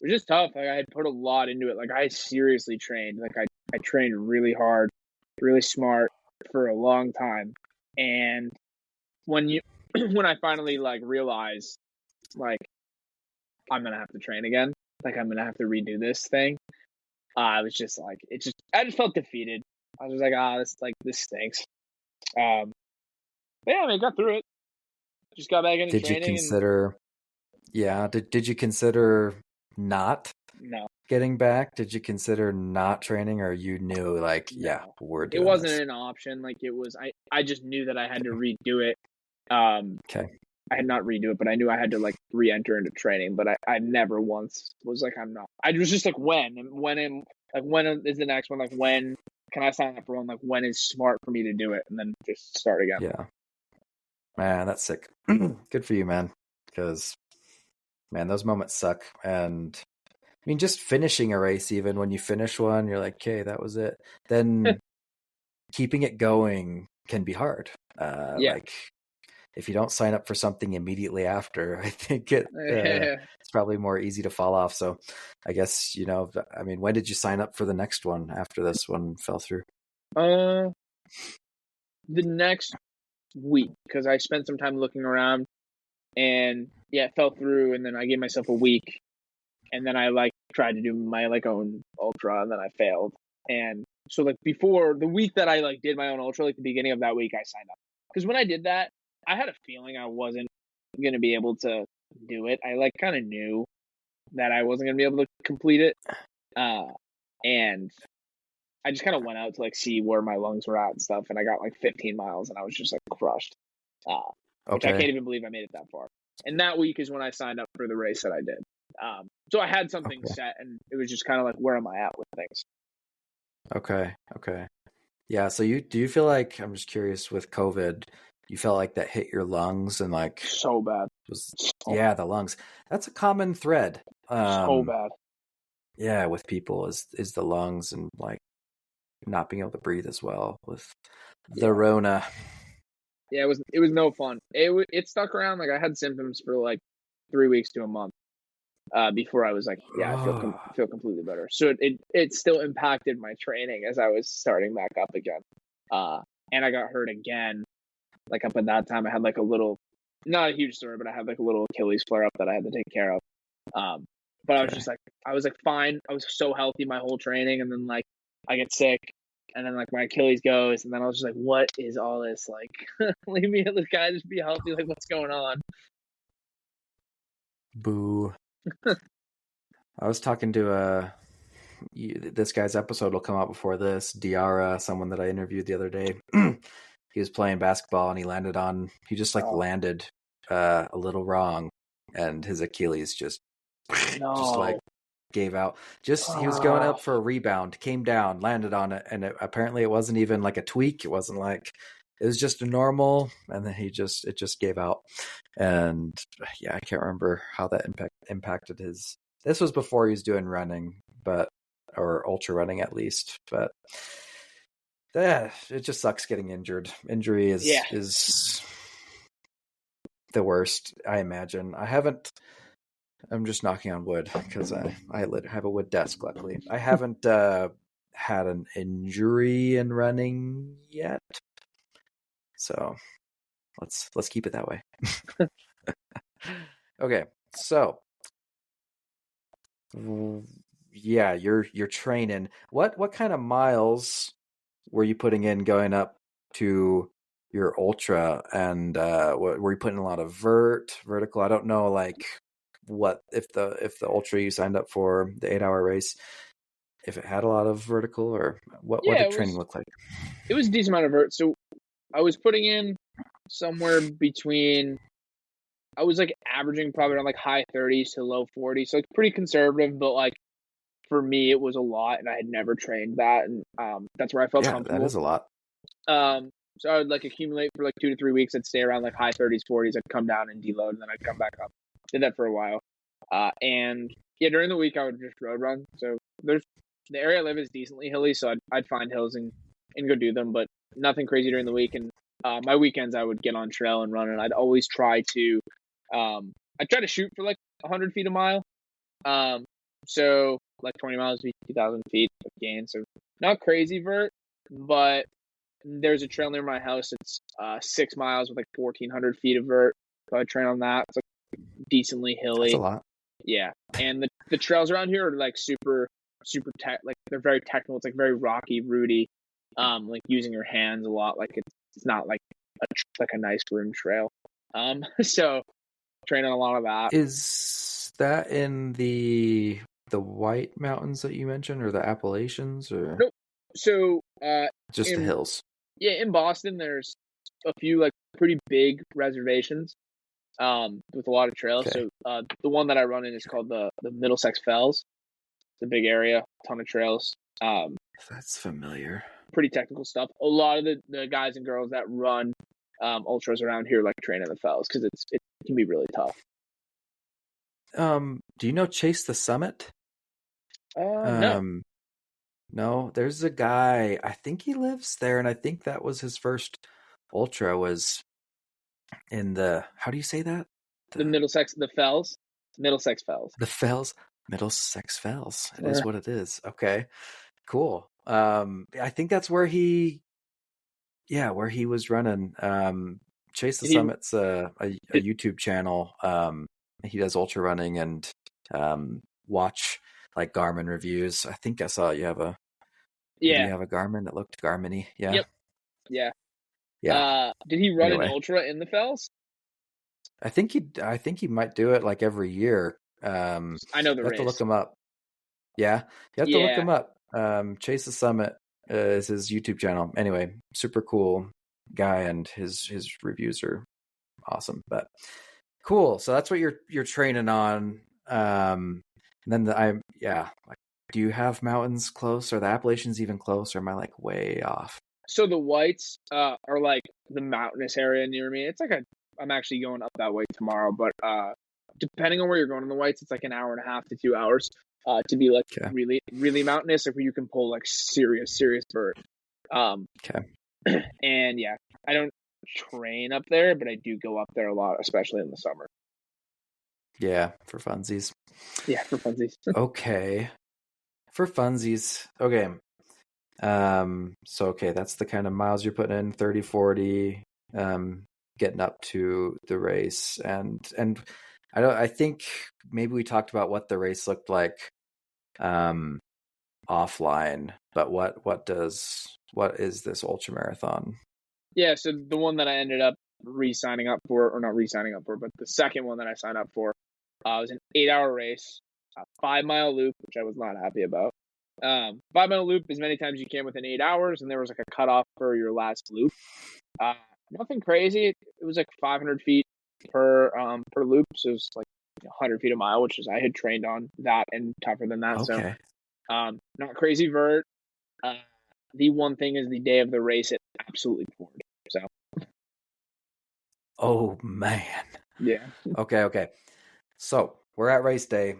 just tough. Like I had put a lot into it. Like I seriously trained. Like I trained really hard, really smart for a long time. And when when I finally like realized like I'm gonna have to train again, like I'm gonna have to redo this thing, I was just like I just felt defeated. I was like, this stinks. But yeah, I mean, I got through it. Just got back into Did you training consider did you consider not no. getting back? Did you consider not training, or you knew like, No. yeah, we're It doing wasn't this? an option. Like it was, I just knew that I had to redo it. Okay. I had not redo it, but I knew I had to like re-enter into training. But I never once was like, I'm not. I was just like, when is the next one? Like when can I sign up for one? Like when is smart for me to do it, and then just start again. Yeah. Man, that's sick. Good for you, man. Because man, those moments suck. And I mean, just finishing a race, even when you finish one, you're like, okay, that was it. Then keeping it going can be hard. Yeah. Like if you don't sign up for something immediately after, I think it's probably more easy to fall off. So I guess, I mean, when did you sign up for the next one after this one fell through? The next week, because I spent some time looking around, and yeah, it fell through, and then I gave myself a week, and then I like tried to do my like own ultra, and then I failed. And so like before the week that I like did my own ultra, like the beginning of that week, I signed up, because when I did that, I had a feeling I wasn't gonna be able to do it. I like kind of knew that I wasn't gonna be able to complete it, and I just kind of went out to like see where my lungs were at and stuff, and I got like 15 miles, and I was just like crushed, which I can't even believe I made it that far. And that week is when I signed up for the race that I did. So I had something set, and it was just kind of like, where am I at with things? Okay. Yeah. So do you feel like, I'm just curious, with COVID, you felt like that hit your lungs and like so bad? The lungs. That's a common thread. So bad. Yeah, with people is the lungs and like not being able to breathe as well with the Rona. Yeah, it was no fun. It stuck around. Like I had symptoms for like 3 weeks to a month before I was like, I feel completely better. So it still impacted my training as I was starting back up again. And I got hurt again. Like up at that time, I had like a little, not a huge story, but I had like a little Achilles flare up that I had to take care of. But I was just like, fine. I was so healthy my whole training, and then like I get sick, and then like my Achilles goes, and then I was just like, what is all this? Like, leave me, this guy, just be healthy. Like, what's going on? Boo. I was talking to this guy's episode will come out before this. Diarra, someone that I interviewed the other day. He was playing basketball and he landed landed a little wrong, and his Achilles just like gave out. He was going up for a rebound, came down, landed on it, and apparently it wasn't even like a tweak. It wasn't like, it was just a normal, and then it just gave out. And yeah, I can't remember how that impacted his. This was before he was doing running, or ultra running at least. But yeah, it just sucks getting injured. Injury is the worst, I imagine. I'm just knocking on wood because I have a wood desk, luckily. I haven't had an injury in running yet. So let's keep it that way. Okay. So yeah, you're training. What kind of miles were you putting in going up to your ultra, and were you putting a lot of vertical? I don't know, like what if the ultra you signed up for, the 8-hour race, if it had a lot of vertical, or what did training look like? It was a decent amount of vert. So I was putting in somewhere between, I was like averaging probably around like high 30s to low 40s. So it's pretty conservative, but like for me it was a lot, and I had never trained that, and that's where I felt comfortable. That is a lot. So I would like accumulate for like 2 to 3 weeks. I'd stay around like high 30s, 40s. I'd come down and deload, and then I'd come back up. Did that for a while. And yeah, during the week I would just road run. So the area I live is decently hilly, so I'd find hills and go do them, but nothing crazy during the week. And my weekends I would get on trail and run, and I'd always try to, I try to shoot for like 100 feet a mile. So like 20 miles would be 2,000 feet of gain. So not crazy vert, but there's a trail near my house. It's 6 miles with like 1,400 feet of vert. So I train on that. It's like decently hilly. That's a lot. Yeah, and the trails around here are like super like they're very technical. It's like very rocky, rooty. Like using your hands a lot. Like it's not like a nice room trail. So train on a lot of that. Is that in the White Mountains that you mentioned, or the Appalachians, or Nope. So just the hills? Yeah, in Boston, there's a few like pretty big reservations with a lot of trails. Okay. So the one that I run in is called the Middlesex Fells. It's a big area, ton of trails. That's familiar. Pretty technical stuff. A lot of the guys and girls that run ultras around here like train in the fells because it can be really tough. Do you know Chase the Summit? No. No, there's a guy, I think he lives there, and I think that was his first ultra was in the, how do you say that? The Middlesex Fells. Middlesex Fells. The Fells. Middlesex Fells. It is what it is. Okay. Cool. I think that's where he was running. Chase the Summit's a YouTube channel. He does ultra running and watch like Garmin reviews. I think I saw you have a Did you have a Garmin that looked Garmin-y? Yeah. Yep. Yeah. Yeah. Did he run an ultra in the fells? I think he might do it like every year. I know the race. You have to look him up. Yeah. You have to look him up. Chase the Summit is his YouTube channel. Anyway, super cool guy, and his reviews are awesome. But cool. So that's what you're training on. And then do you have mountains close? Are the Appalachians even close, or am I like way off? So the Whites are like the mountainous area near me. It's like I'm actually going up that way tomorrow, but depending on where you're going in the Whites, it's like an hour and a half to 2 hours to be like really, really mountainous, if you can pull like serious vert. And yeah, I don't train up there, but I do go up there a lot, especially in the summer. Yeah, for funsies. Yeah, for funsies. Okay. For funsies. Okay. So that's the kind of miles you're putting in, 30, 40, getting up to the race. And I think maybe we talked about what the race looked like offline, but what is this ultramarathon? Yeah, so the one that I ended up re-signing up for, or not re-signing up for, but the second one that I signed up for was an 8-hour race, a 5-mile loop, which I was not happy about. 5-mile loop as many times as you can within 8 hours, and there was like a cutoff for your last loop. Nothing crazy. It was like 500 feet per loop, so it was like 100 feet a mile, which is I had trained on that and tougher than that. Okay. So not crazy vert. The one thing is the day of the race, it absolutely poured. So. Oh man. Yeah. Okay. So we're at race day.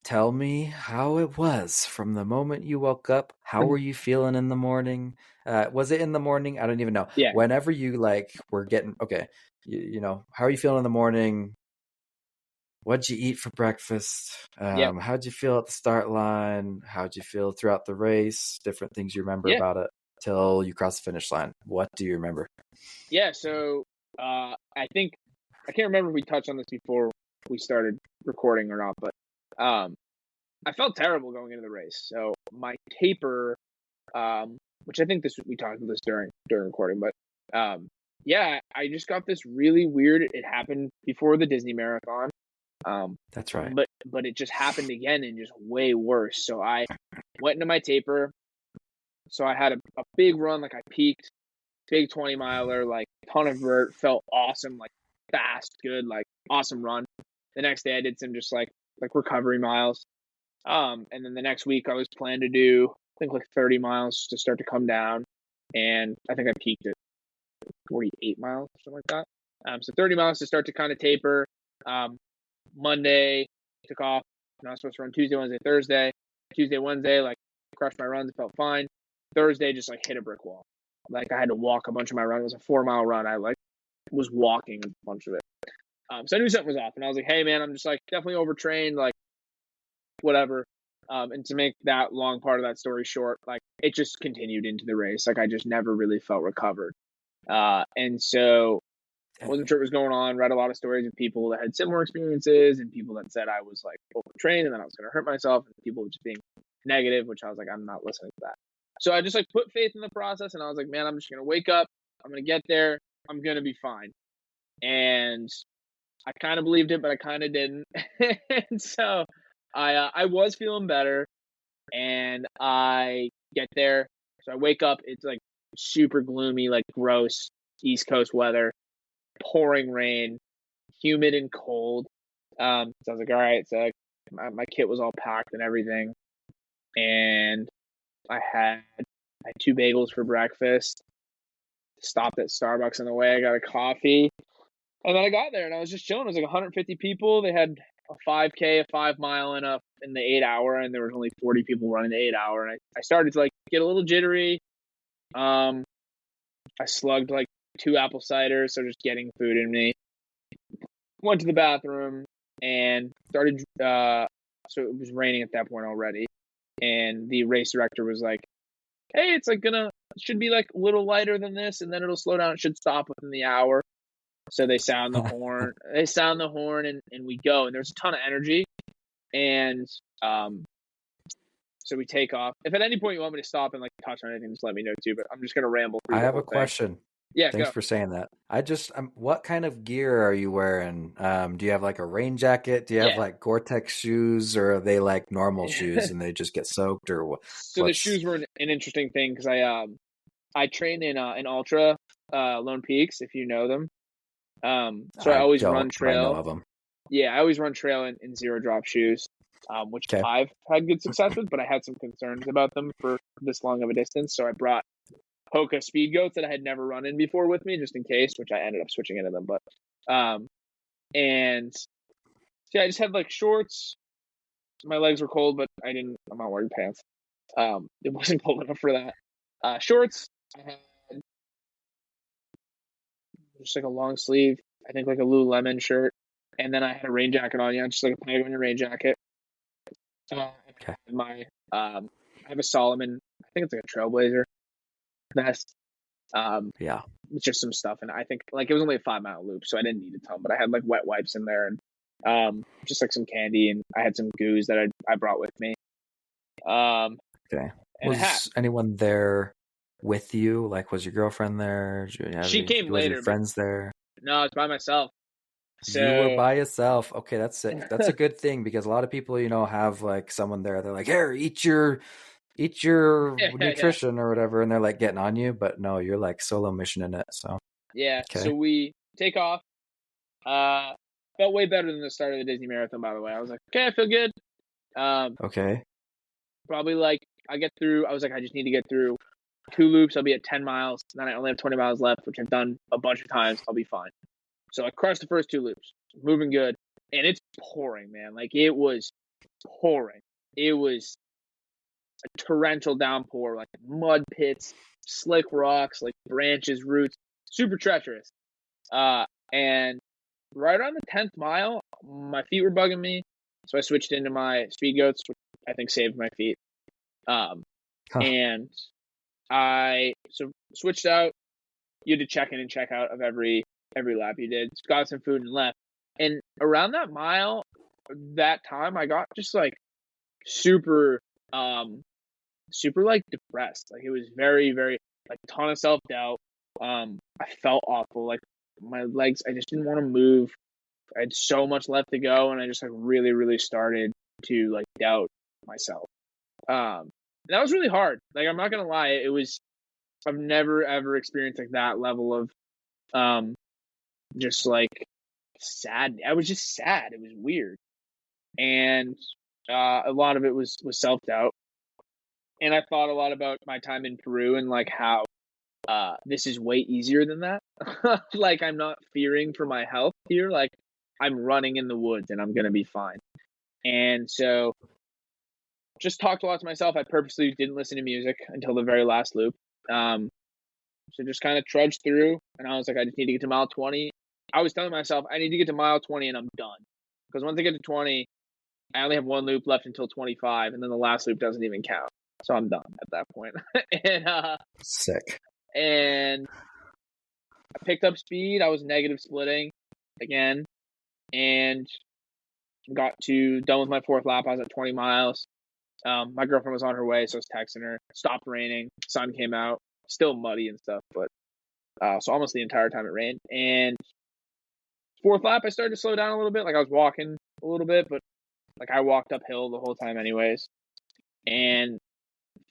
Tell me how it was from the moment you woke up. How were you feeling in the morning? Was it in the morning? I don't even know. Yeah. Whenever you were getting, you know, how are you feeling in the morning? What'd you eat for breakfast? How'd you feel at the start line? How'd you feel throughout the race? Different things you remember about it till you cross the finish line. What do you remember? Yeah. So I think, I can't remember if we touched on this before we started recording or not, but I felt terrible going into the race. So my taper, which I think we talked about this during recording, but I just got this really weird. It happened before the Disney Marathon. That's right. But it just happened again and just way worse. So I went into my taper. So I had a big run, like I peaked, big 20-miler, like ton of vert, felt awesome, like fast, good, like awesome run. The next day I did some just like recovery miles. And then the next week I was planned to do, I think like 30 miles to start to come down. And I think I peaked at 48 miles, something like that. So 30 miles to start to kind of taper. Monday took off. I was supposed to run Tuesday, Wednesday, Thursday. Tuesday, Wednesday, like crushed my runs. It felt fine. Thursday just like hit a brick wall. Like I had to walk a bunch of my run. It was a 4-mile run. I like was walking a bunch of it. So I knew something was off, and I was like, hey man, I'm just like definitely overtrained, like whatever. And to make that long part of that story short, like it just continued into the race. Like I just never really felt recovered. And so I wasn't sure what was going on. Read a lot of stories of people that had similar experiences and people that said I was like overtrained and then I was going to hurt myself, and people just being negative, which I was like, I'm not listening to that. So I just like put faith in the process, and I was like, man, I'm just going to wake up. I'm going to get there. I'm going to be fine. And I kind of believed it, but I kind of didn't. And so I was feeling better, and I get there. So I wake up. It's like super gloomy, like gross East Coast weather, pouring rain, humid and cold. So I was like, all right. So my kit was all packed and everything, and I had 2 bagels for breakfast. Stopped at Starbucks on the way. I got a coffee. And then I got there and I was just chilling. It was like 150 people. They had a 5K, a 5 mile in the 8 hour, and there was only 40 people running the 8 hour. And I started to like get a little jittery. I slugged like 2 apple ciders, so just getting food in me. Went to the bathroom and started. So it was raining at that point already, and the race director was like, "Hey, it's like it should be like a little lighter than this, and then it'll slow down. It should stop within the hour." So they sound the horn. And we go. And there's a ton of energy. And so we take off. If at any point you want me to stop and like touch on anything, just let me know too. But I'm just gonna ramble through. I have a question. Yeah, thanks go. for saying that. What kind of gear are you wearing? Do you have like a rain jacket? Do you have like Gore-Tex shoes, or are they like normal shoes and they just get soaked, or what? So the shoes were an interesting thing because I train in Ultra Lone Peaks, if you know them. So I always run trail. I know of them. Yeah, I always run trail in zero drop shoes, which I've had good success with, but I had some concerns about them for this long of a distance. So I brought Hoka speed goats that I had never run in before with me, just in case, which I ended up switching into them. But, and yeah, I just had like shorts. My legs were cold, but I'm not wearing pants. It wasn't cold enough for that. Shorts, I had just like a long sleeve, I think like a Lululemon shirt. And then I had a rain jacket on, just like a Patagonia rain jacket. I have a Solomon, I think it's like a Trailblazer vest. With just some stuff. And I think like it was only a 5 mile loop, so I didn't need a ton, but I had like wet wipes in there and just like some candy, and I had some goos that I brought with me. Was anyone there with you? Like, was your girlfriend there? She came later. Your friends there? No, it's by myself. So you were by yourself. Okay, that's it. That's a good thing, because a lot of people, have like someone there. They're like, "Here, eat your nutrition or whatever," and they're like getting on you. But no, you're like solo mission in it. So So we take off. Felt way better than the start of the Disney Marathon, by the way. I was like, okay, I feel good. Probably like I get through. I was like, I just need to get through 2 loops. I'll be at 10 miles. Then I only have 20 miles left, which I've done a bunch of times. I'll be fine. So I crushed the first 2 loops, moving good, and it's pouring, man. Like it was pouring. It was a torrential downpour, like mud pits, slick rocks, like branches, roots, super treacherous. And right around the 10th mile, my feet were bugging me, so I switched into my speed goats, which I think saved my feet. And I switched out. You had to check in and check out of every lap you did. Got some food and left. And around that mile, that time, I got just like super like depressed. Like it was very, very like a ton of self-doubt. I felt awful. Like my legs, I just didn't want to move. I had so much left to go, and I just like really, really started to like doubt myself. And that was really hard. Like I'm not gonna lie, I've never ever experienced like that level of just like sad. I was just sad. It was weird. And a lot of it was self-doubt. And I thought a lot about my time in Peru and like how this is way easier than that. Like I'm not fearing for my health here. Like I'm running in the woods and I'm going to be fine. And so just talked a lot to myself. I purposely didn't listen to music until the very last loop. So just kind of trudged through, and I was like, I just need to get to mile 20. I was telling myself, I need to get to mile 20 and I'm done. Because once I get to 20, I only have one loop left until 25, and then the last loop doesn't even count. So I'm done at that point. Sick. And I picked up speed. I was negative splitting again, and got done with my fourth lap. I was at 20 miles. My girlfriend was on her way, so I was texting her. Stopped raining. Sun came out. Still muddy and stuff, but so almost the entire time it rained. And fourth lap, I started to slow down a little bit. Like I was walking a little bit, but like I walked uphill the whole time anyways. And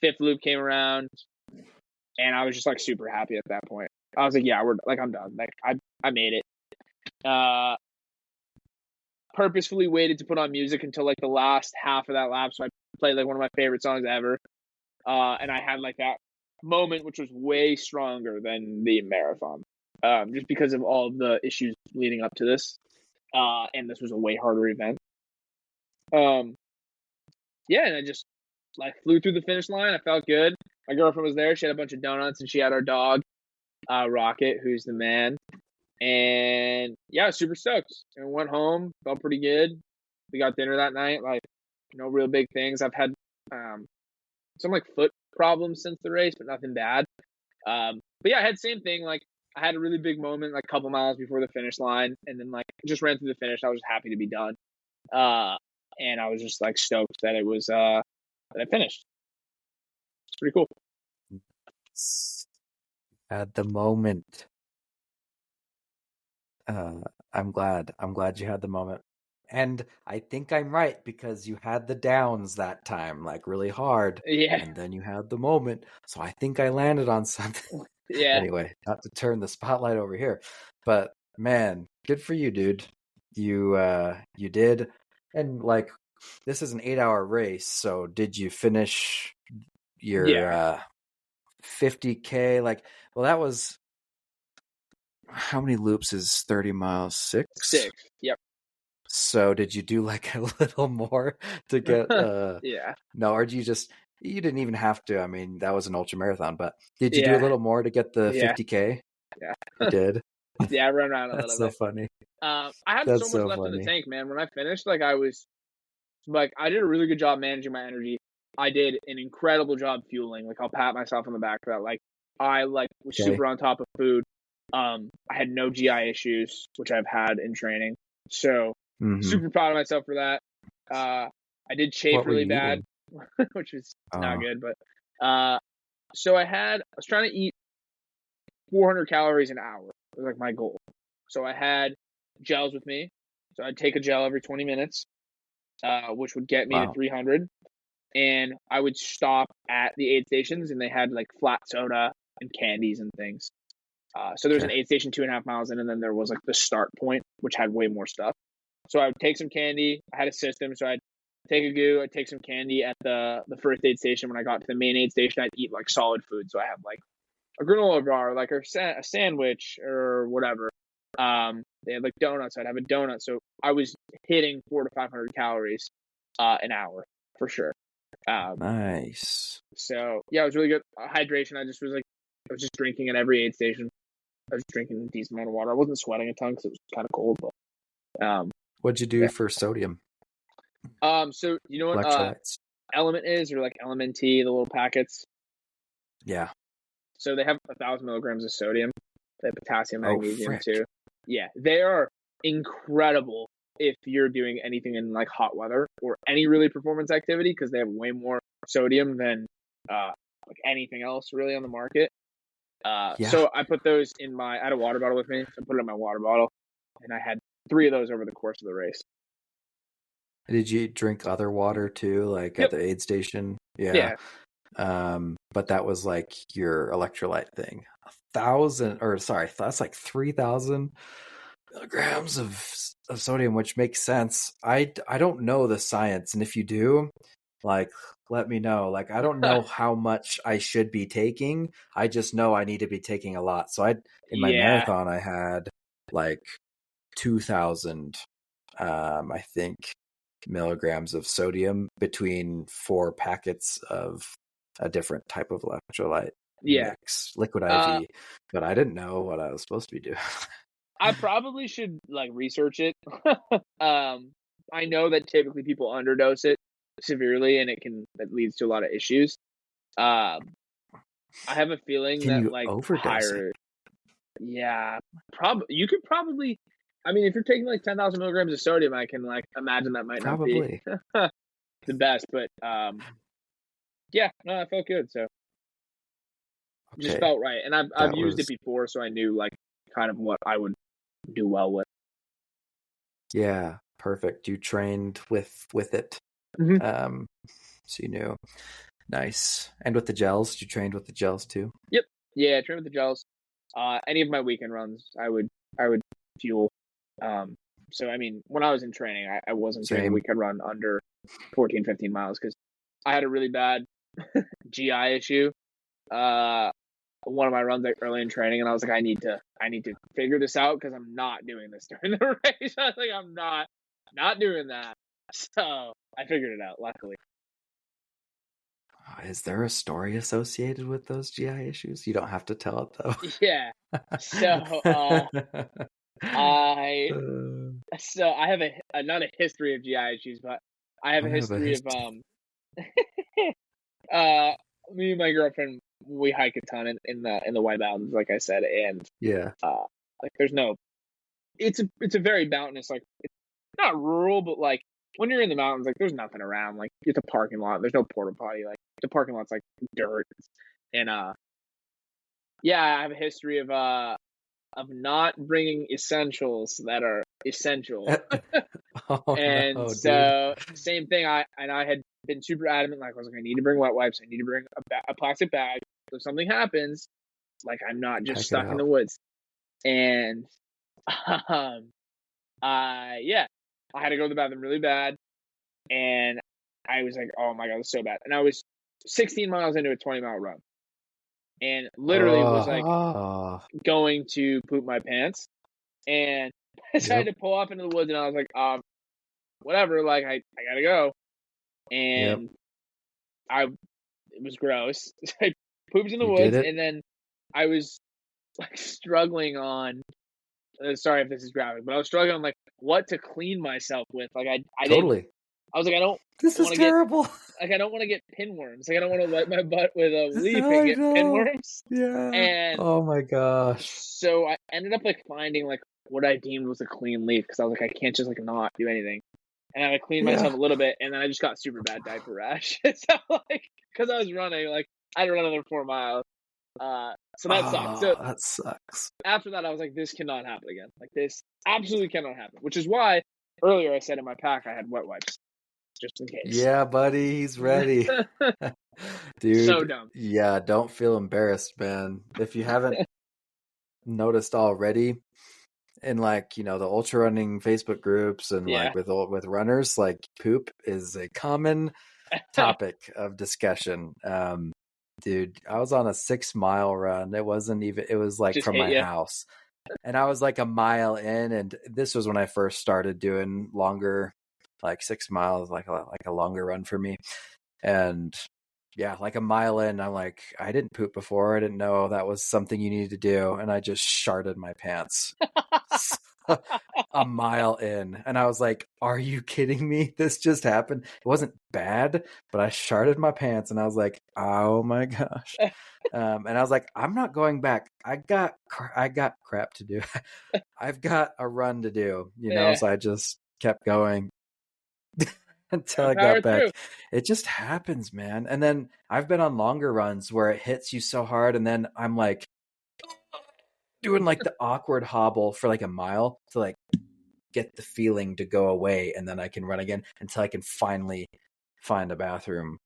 fifth loop came around, and I was just like super happy at that point. I was like, yeah, I'm done. Like I made it. Purposefully waited to put on music until like the last half of that lap, so I played like one of my favorite songs ever. And I had like that moment, which was way stronger than the marathon, just because of all of the issues leading up to this. And this was a way harder event. Yeah, and I just like flew through the finish line. I felt good. My girlfriend was there. She had a bunch of donuts, and she had our dog, Rocket, who's the man. And yeah, I was super stoked. And went home, felt pretty good. We got dinner that night. Like, no real big things. I've had some like foot problems since the race, but nothing bad. But yeah, I had same thing. Like, I had a really big moment, like a couple miles before the finish line, and then like just ran through the finish. I was just happy to be done. And I was just like stoked that it was that I finished. It's pretty cool. Had the moment. I'm glad you had the moment. And I think I'm right, because you had the downs that time, like really hard. Yeah. And then you had the moment. So I think I landed on something. Yeah. Anyway, not to turn the spotlight over here, but man, good for you, dude. You did. And like, this is an 8-hour race. So did you finish your 50K? Like, well, that was, how many loops is 30 miles? 6? Yep. So did you do like a little more to get yeah. No, or you didn't even have to. I mean, that was an ultra marathon, but did you do a little more to get the 50K? Yeah. You did. Yeah, I ran around a That's little so bit. funny. I had so much left in the tank, man. When I finished, like I did a really good job managing my energy. I did an incredible job fueling. Like, I'll pat myself on the back for that. Like, I was super on top of food. I had no GI issues, which I've had in training. So super proud of myself for that. I did chafe really bad, which was not good. But so I was trying to eat 400 calories an hour. It was like my goal. So I had gels with me. So I'd take a gel every 20 minutes, which would get me to 300. And I would stop at the aid stations, and they had like flat soda and candies and things. So there was an aid station 2.5 miles in, and then there was like the start point, which had way more stuff. So I would take some candy. I had a system, so I'd take a goo. I'd take some candy at the first aid station. When I got to the main aid station, I'd eat like solid food. So I had like a granola bar, like a sandwich or whatever. They had like donuts. I'd have a donut. So I was hitting 400 to 500 calories an hour for sure. Nice. So yeah, it was really good. Hydration. I was just drinking at every aid station. I was drinking a decent amount of water. I wasn't sweating a ton because it was kind of cold. But what'd you do for sodium? So you know what Element is, or like LMNT, the little packets. Yeah. So they have 1,000 milligrams of sodium. They have potassium, magnesium too. Yeah, they are incredible if you're doing anything in like hot weather or any really performance activity, because they have way more sodium than like anything else really on the market. So I put those I had a water bottle with me, so I put it in my water bottle, and I had 3 of those over the course of the race. Did you drink other water too, like at the aid station? Yeah. But that was like your electrolyte thing. 1,000, or sorry, that's like 3,000 milligrams of sodium, which makes sense. I don't know the science, and if you do, like, let me know. Like, I don't know how much I should be taking. I just know I need to be taking a lot. So in my marathon, I had like 2,000, I think, milligrams of sodium between 4 packets of a different type of electrolyte. mix, liquid IV, but I didn't know what I was supposed to be doing. I probably should like research it. I know that typically people underdose it severely, and it leads to a lot of issues. I have a feeling Can that you like overdose higher, it? yeah, you could probably. I mean, if you're taking like 10,000 milligrams of sodium, I can like imagine that might not be the best, but yeah, no, I felt good, so just felt right, and I've used it before, so I knew like kind of what I would do well with. Yeah, perfect. You trained with it, Mm-hmm. so you knew. Nice. And with the gels, you trained with the gels too? Yep. Yeah, I trained with the gels. Any of my weekend runs, I would fuel. So I mean, when I was in training, I wasn't doing a weekend run under 14, 15 miles because I had a really bad GI issue. One of my runs like early in training, and I was like, I need to figure this out because I'm not doing this during the race. I was like, I'm not doing that. So I figured it out, luckily. Is there a story associated with those GI issues? You don't have to tell it though. Yeah. So I have not a history of GI issues, but I have a history of me and my girlfriend, we hike a ton in the White Mountains, like I said, and like there's no, it's a very mountainous, like it's not rural, but like when you're in the mountains, like there's nothing around, like it's a parking lot, there's no porta potty, like the parking lot's like dirt, and yeah, I have a history of not bringing essentials that are essential. And no, so same thing. I had been super adamant. Like I was like, I need to bring wet wipes. I need to bring a plastic bag. So if something happens, like I'm not just stuck in the woods. And I had to go to the bathroom really bad. And I was like, oh my God, it's so bad. And I was 16 miles into a 20-mile run. And literally was like going to poop my pants. And I decided to pull off into the woods, and I was like, whatever, like I gotta go. And it was gross. I pooped in the woods, and then I was like struggling on, sorry if this is graphic, but I was struggling on like what to clean myself with. Like I didn't, I was like, this is terrible. I don't want to get pinworms. Like I don't want to wipe my butt with a leaf and get pinworms. Yeah. And oh my gosh. So I ended up like finding like what I deemed was a clean leaf, because I was like, I can't just like not do anything. And I cleaned myself a little bit, and then I just got super bad diaper rash. So like, because I was running, like I had to run another 4 miles. So that sucks. So that sucks. After that, I was like, this cannot happen again. Like this absolutely cannot happen. Which is why earlier I said in my pack I had wet wipes, just in case. Yeah, buddy, he's ready. Dude, so dumb. Yeah, don't feel embarrassed, man. If you haven't noticed already, in like, you know, the ultra running Facebook groups and like with runners, like poop is a common topic of discussion. Dude, I was on a 6-mile run. It was like just from my house, and I was like a mile in, and this was when I first started doing longer, like 6 miles, like a longer run for me. And yeah, like a mile in, I'm like, I didn't poop before. I didn't know that was something you needed to do. And I just sharted my pants a mile in. And I was like, are you kidding me? This just happened. It wasn't bad, but I sharted my pants, and I was like, oh my gosh. And I was like, I'm not going back. I got crap to do. I've got a run to do, you know? So I just kept going. Until I got back. It just happens, man. And then I've been on longer runs where it hits you so hard, and then I'm like doing like the awkward hobble for like a mile to like get the feeling to go away, and then I can run again until I can finally find a bathroom.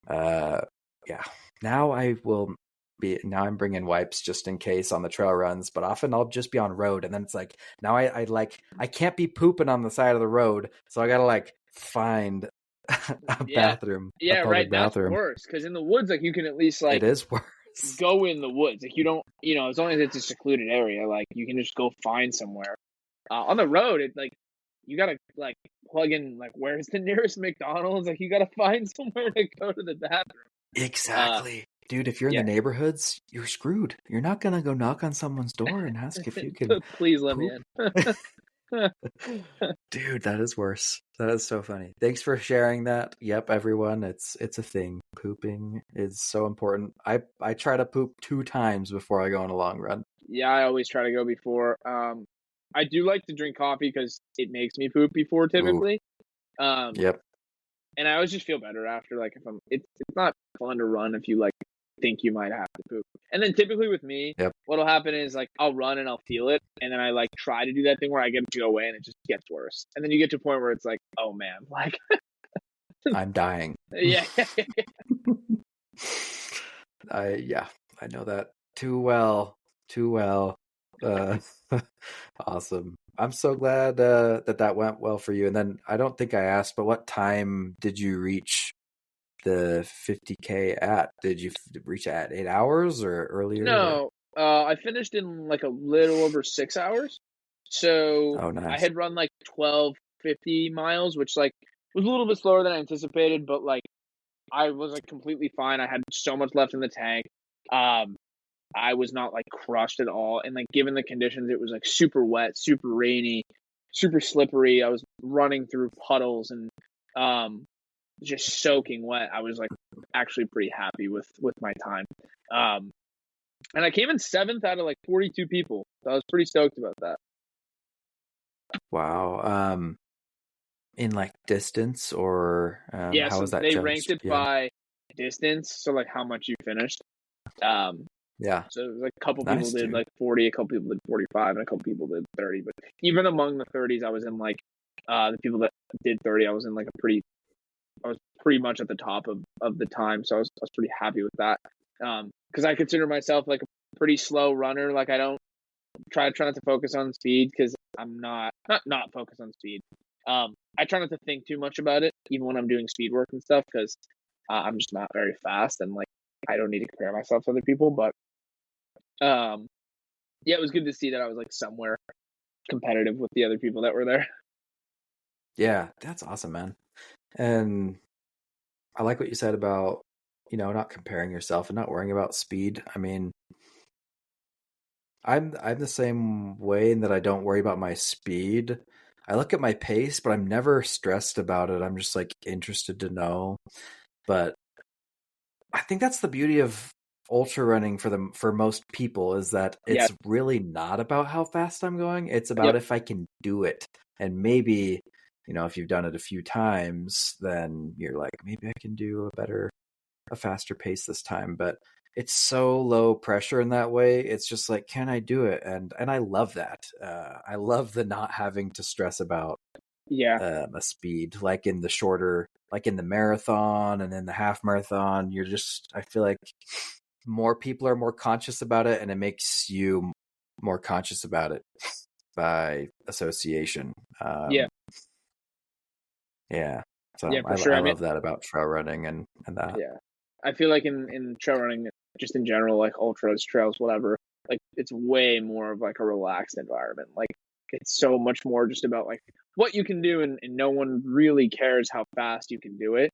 Now I'm bringing wipes just in case on the trail runs, but often I'll just be on road, and then it's like now I can't be pooping on the side of the road, so I gotta like find a bathroom. Yeah, right. Bathroom. That's worse, because in the woods, like you can at least like it is worse. Go in the woods. Like you don't, you know, as long as it's a secluded area, like you can just go find somewhere. On the road, it like you gotta like plug in like where's the nearest McDonald's. Like you gotta find somewhere to go to the bathroom. Exactly. dude, if you're in the neighborhoods, you're screwed. You're not going to go knock on someone's door and ask if you can please let poop. me in. Dude, that is worse. That is so funny. Thanks for sharing that. Yep, everyone, it's a thing. Pooping is so important. I try to poop 2 times before I go on a long run. Yeah, I always try to go before. I do like to drink coffee because it makes me poop before typically. Yep. And I always just feel better after. Like if it's not fun to run if you like think you might have to poop. And then typically with me, what'll happen is like I'll run and I'll feel it, and then I like try to do that thing where I get to go away and it just gets worse. And then you get to a point where it's like, oh man, like I'm dying. Yeah. I know that too well. Awesome. I'm so glad that went well for you. And then I don't think I asked, but what time did you reach the 50K at? Did you reach at 8 hours or earlier? No, I finished in like a little over 6 hours. So nice. I had run like 1250 miles, which like was a little bit slower than I anticipated, but like I was like completely fine. I had so much left in the tank. I was not like crushed at all. And like given the conditions, it was like super wet, super rainy, super slippery. I was running through puddles and just soaking wet. I was like actually pretty happy with my time. And I came in 7th out of like 42 people. So I was pretty stoked about that. Wow. In like distance or how so was that? They ranked it by distance, so like how much you finished. Yeah. So it was like a couple people did like 40, a couple people did 45, and a couple people did 30. But even among the 30s, I was in like the people that did 30, I was in like I was pretty much at the top of the time. So I was pretty happy with that. Because I consider myself like a pretty slow runner. Like I don't try not to focus on speed because I'm not focused on speed. I try not to think too much about it, even when I'm doing speed work and stuff, because I'm just not very fast and like I don't need to compare myself to other people. But yeah, it was good to see that I was like somewhere competitive with the other people that were there. Yeah, that's awesome, man. And I like what you said about, not comparing yourself and not worrying about speed. I mean, I'm the same way in that I don't worry about my speed. I look at my pace, but I'm never stressed about it. I'm just like interested to know. But I think that's the beauty of ultra running for most people is that it's really not about how fast I'm going. It's about if I can do it. And maybe, if you've done it a few times, then you're like, maybe I can do a faster pace this time. But it's so low pressure in that way. It's just like, can I do it? And I love that. I love the not having to stress about a speed, like in the shorter, like in the marathon and then the half marathon. I feel like more people are more conscious about it, and it makes you more conscious about it by association. So for sure. I love that about trail running and that. I feel like in trail running, just in general, like ultras, trails, whatever, like it's way more of like a relaxed environment. Like it's so much more just about like what you can do, and no one really cares how fast you can do it.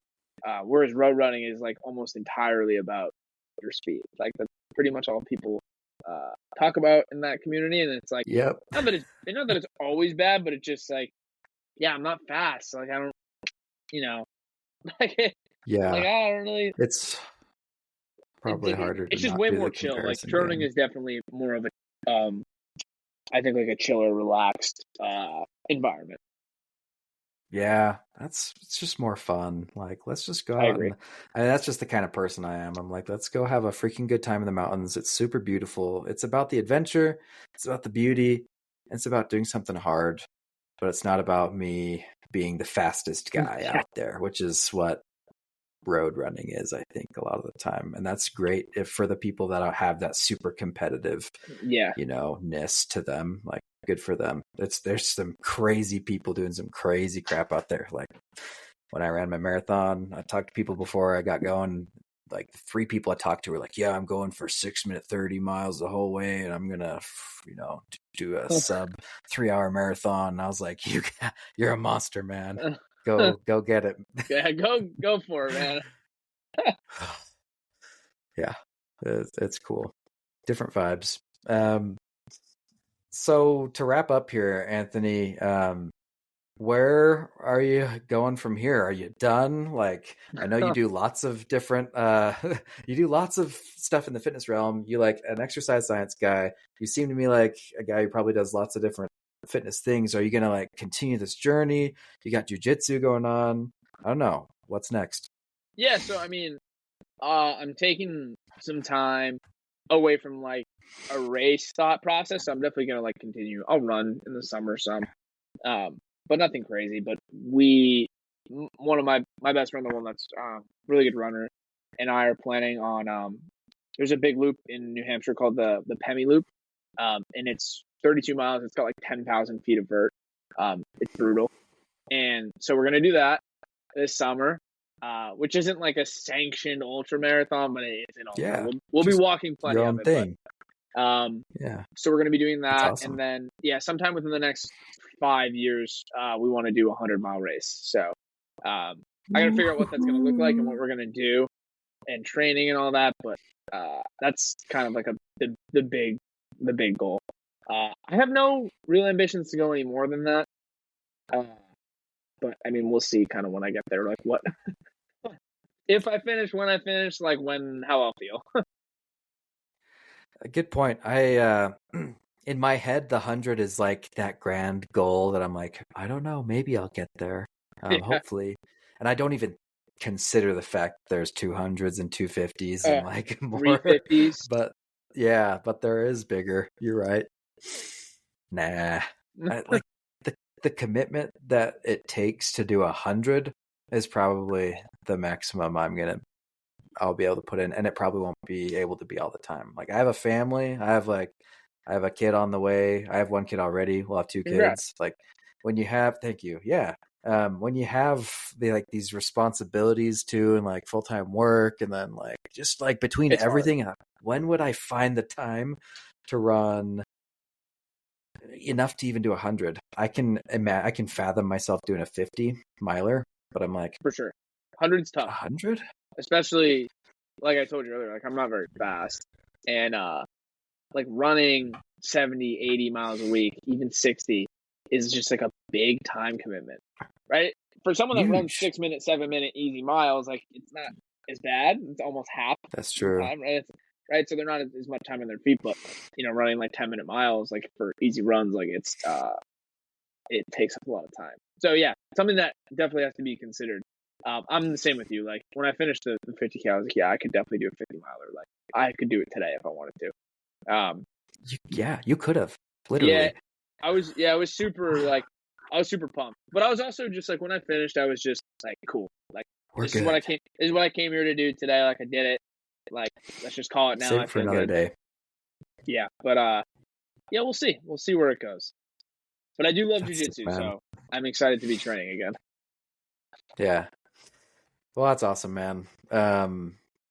Whereas road running is like almost entirely about your speed. Like that's pretty much all people talk about in that community. And it's like, not that it's always bad, but it's just like, I'm not fast. So like, I don't, like, like I don't really. It's probably harder. It's just way more chill. Like trail running is definitely more of a, I think like a chiller, relaxed environment. Yeah, it's just more fun. Like, let's just go out. That's just the kind of person I am. I'm like, let's go have a freaking good time in the mountains. It's super beautiful. It's about the adventure. It's about the beauty. It's about doing something hard, but it's not about me being the fastest guy out there, which is what road running is, I think, a lot of the time. And that's great for the people that have that super competitive, ness to them. Like, good for them. There's some crazy people doing some crazy crap out there. Like when I ran my marathon, I talked to people before I got going. Like 3 people I talked to were like, I'm going for 6-minute 30 miles the whole way, and I'm gonna do a sub 3-hour marathon. And I was like, you're a monster, man. Go get it. Go for it, man. Yeah, It's cool. Different vibes. So to wrap up here, Anthony, where are you going from here? Are you done? Like, I know you do lots of different, you do lots of stuff in the fitness realm. You like an exercise science guy. You seem to me like a guy who probably does lots of different fitness things. Are you going to like continue this journey? You got jiu-jitsu going on. I don't know. What's next? Yeah. So, I mean, I'm taking some time away from like a race thought process. So I'm definitely going to like continue. I'll run in the summer some, but nothing crazy. But one of my best friend, the one that's really good runner, and I are planning on there's a big loop in New Hampshire called the Pemi Loop, and it's 32 miles. It's got like 10,000 feet of vert. It's brutal, and so we're gonna do that this summer, which isn't like a sanctioned ultra marathon, but it's an ultra. Yeah, We'll be walking plenty your of own it. thing. Yeah. So we're gonna be doing That's that, awesome. and then sometime within the next 5 years, we want to do a 100-mile race. So I gotta figure out what that's gonna look like and what we're gonna do, and training and all that. But that's kind of like the big goal. I have no real ambitions to go any more than that. But I mean, we'll see kind of when I get there, like what if I finish, when I finish, like how I'll feel. A good point. I in my head, the 100 is like that grand goal that I'm like, I don't know, maybe I'll get there. Hopefully. And I don't even consider the fact there's 200s and 250s and like more 350s. But yeah, but there is bigger. You're right. Nah. Like the commitment that it takes to do 100 is probably the maximum I'll be able to put in, and it probably won't be able to be all the time. Like I have a family, I have a kid on the way. I have one kid already. We'll have two kids. Congrats. Like when you have, thank you. Yeah. When you have these responsibilities too, and like full-time work, and then like just like between It's everything, when would I find the time to run enough to even do 100? I can fathom myself doing a 50 miler, but I'm like, for sure, 100's tough. 100, especially like I told you earlier. Like I'm not very fast, and like running 70, 80 miles a week, even 60, is just like a big time commitment, right? For someone that runs 6 minute, 7 minute easy miles, like it's not as bad. It's almost half. That's true. Time, right? So they're not as much time on their feet, but running like 10-minute miles, like for easy runs, like it takes up a lot of time. So yeah, something that definitely has to be considered. I'm the same with you. Like when I finished the 50K, I was like, yeah, I could definitely do a 50 miler. Like I could do it today if I wanted to. You could have literally. Yeah, I was super pumped. But I was also just like, when I finished, I was just like, cool. Like this is what I came here to do today. Like I did it. Like let's just call it now. Save it for another day. Yeah, but yeah, we'll see. We'll see where it goes. But I do love jiu-jitsu, so I'm excited to be training again. Yeah. Well, that's awesome, man.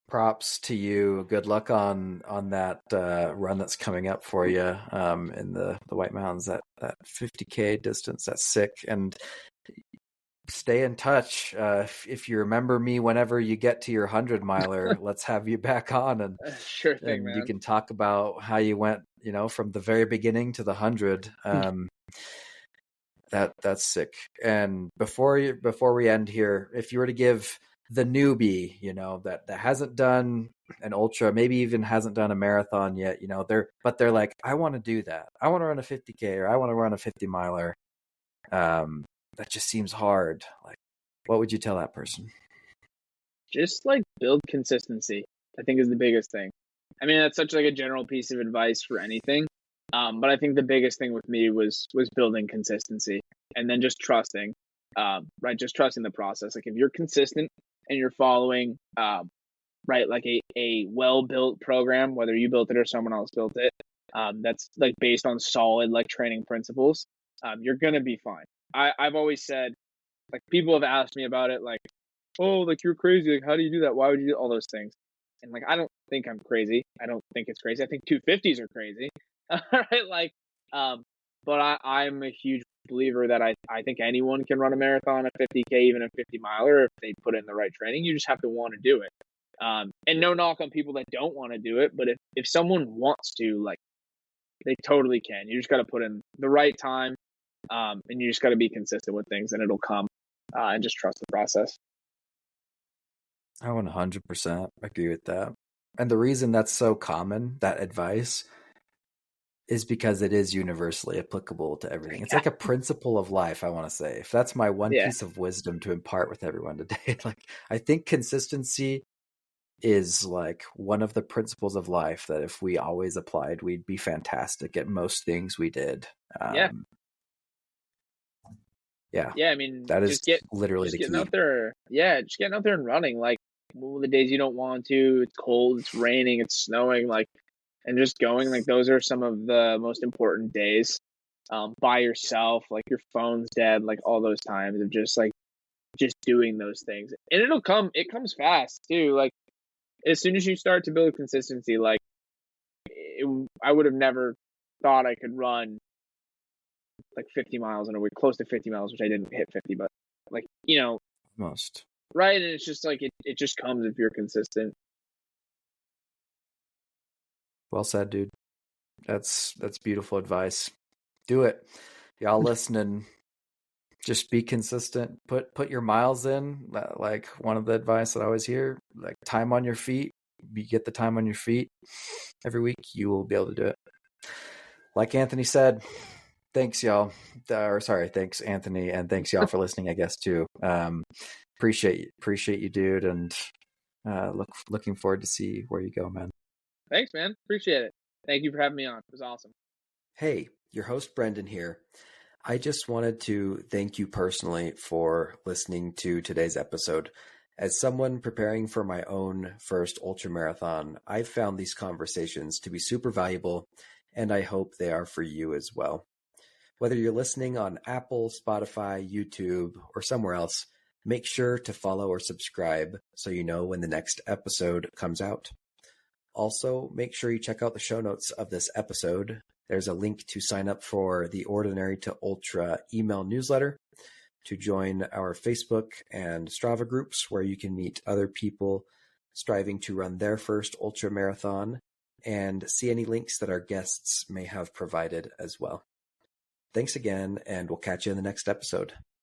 Props to you. Good luck on that run that's coming up for you in the White Mountains, that 50K distance. That's sick. And stay in touch. If you remember me whenever you get to your 100 miler, let's have you back on, and sure thing, man. You can talk about how you went, from the very beginning to the 100. That's sick. And before we end here, if you were to give the newbie, that hasn't done an ultra, maybe even hasn't done a marathon yet, they're like, I want to do that. I want to run a 50K, or I want to run a 50 miler. That just seems hard. Like, what would you tell that person? Just like build consistency, I think, is the biggest thing. I mean, that's such like a general piece of advice for anything. But I think the biggest thing with me was building consistency, and then just trusting, right? Just trusting the process. Like if you're consistent and you're following, right, like a well-built program, whether you built it or someone else built it, that's like based on solid like training principles, you're going to be fine. I've always said, like people have asked me about it, like, oh, like you're crazy. Like, how do you do that? Why would you do all those things? And like, I don't think I'm crazy. I don't think it's crazy. I think 250s are crazy. Right? Like, but I'm a huge believer that I think anyone can run a marathon, a 50K, even a 50 miler if they put in the right training. You just have to want to do it. And no knock on people that don't want to do it, but if someone wants to, like, they totally can. You just got to put in the right time, and you just got to be consistent with things, and it'll come. And just trust the process. I 100% agree with that. And the reason that's so common, that advice, is because it is universally applicable to everything. It's like a principle of life, I want to say. If that's my one piece of wisdom to impart with everyone today, like, I think consistency is like one of the principles of life that if we always applied, we'd be fantastic at most things we did. Yeah. I mean, that is literally the getting key. out there. Yeah, just getting out there and running. Like, the days you don't want to, it's cold, it's raining, it's snowing, like, and just going. Like, those are some of the most important days. By yourself, like, your phone's dead, like, all those times of just doing those things, and it'll come. It comes fast too. Like, as soon as you start to build consistency, like, I would have never thought I could run like 50 miles in a week, close to 50 miles, which I didn't hit 50, but, like, most. Right. And it's just like, it just comes if you're consistent. Well said, dude. That's beautiful advice. Do it. Y'all listening, just be consistent. Put your miles in. Like, one of the advice that I always hear, like, time on your feet. You get the time on your feet every week, you will be able to do it. Like Anthony said, thanks y'all. Thanks Anthony, and thanks y'all for listening, I guess, too. Appreciate you, dude, and looking forward to see where you go, man. Thanks, man. Appreciate it. Thank you for having me on. It was awesome. Hey, your host Brendan here. I just wanted to thank you personally for listening to today's episode. As someone preparing for my own first ultramarathon, I've found these conversations to be super valuable, and I hope they are for you as well. Whether you're listening on Apple, Spotify, YouTube, or somewhere else, make sure to follow or subscribe so you know when the next episode comes out. Also, make sure you check out the show notes of this episode. There's a link to sign up for the Ordinary to Ultra email newsletter, to join our Facebook and Strava groups where you can meet other people striving to run their first ultra marathon, and see any links that our guests may have provided as well. Thanks again, and we'll catch you in the next episode.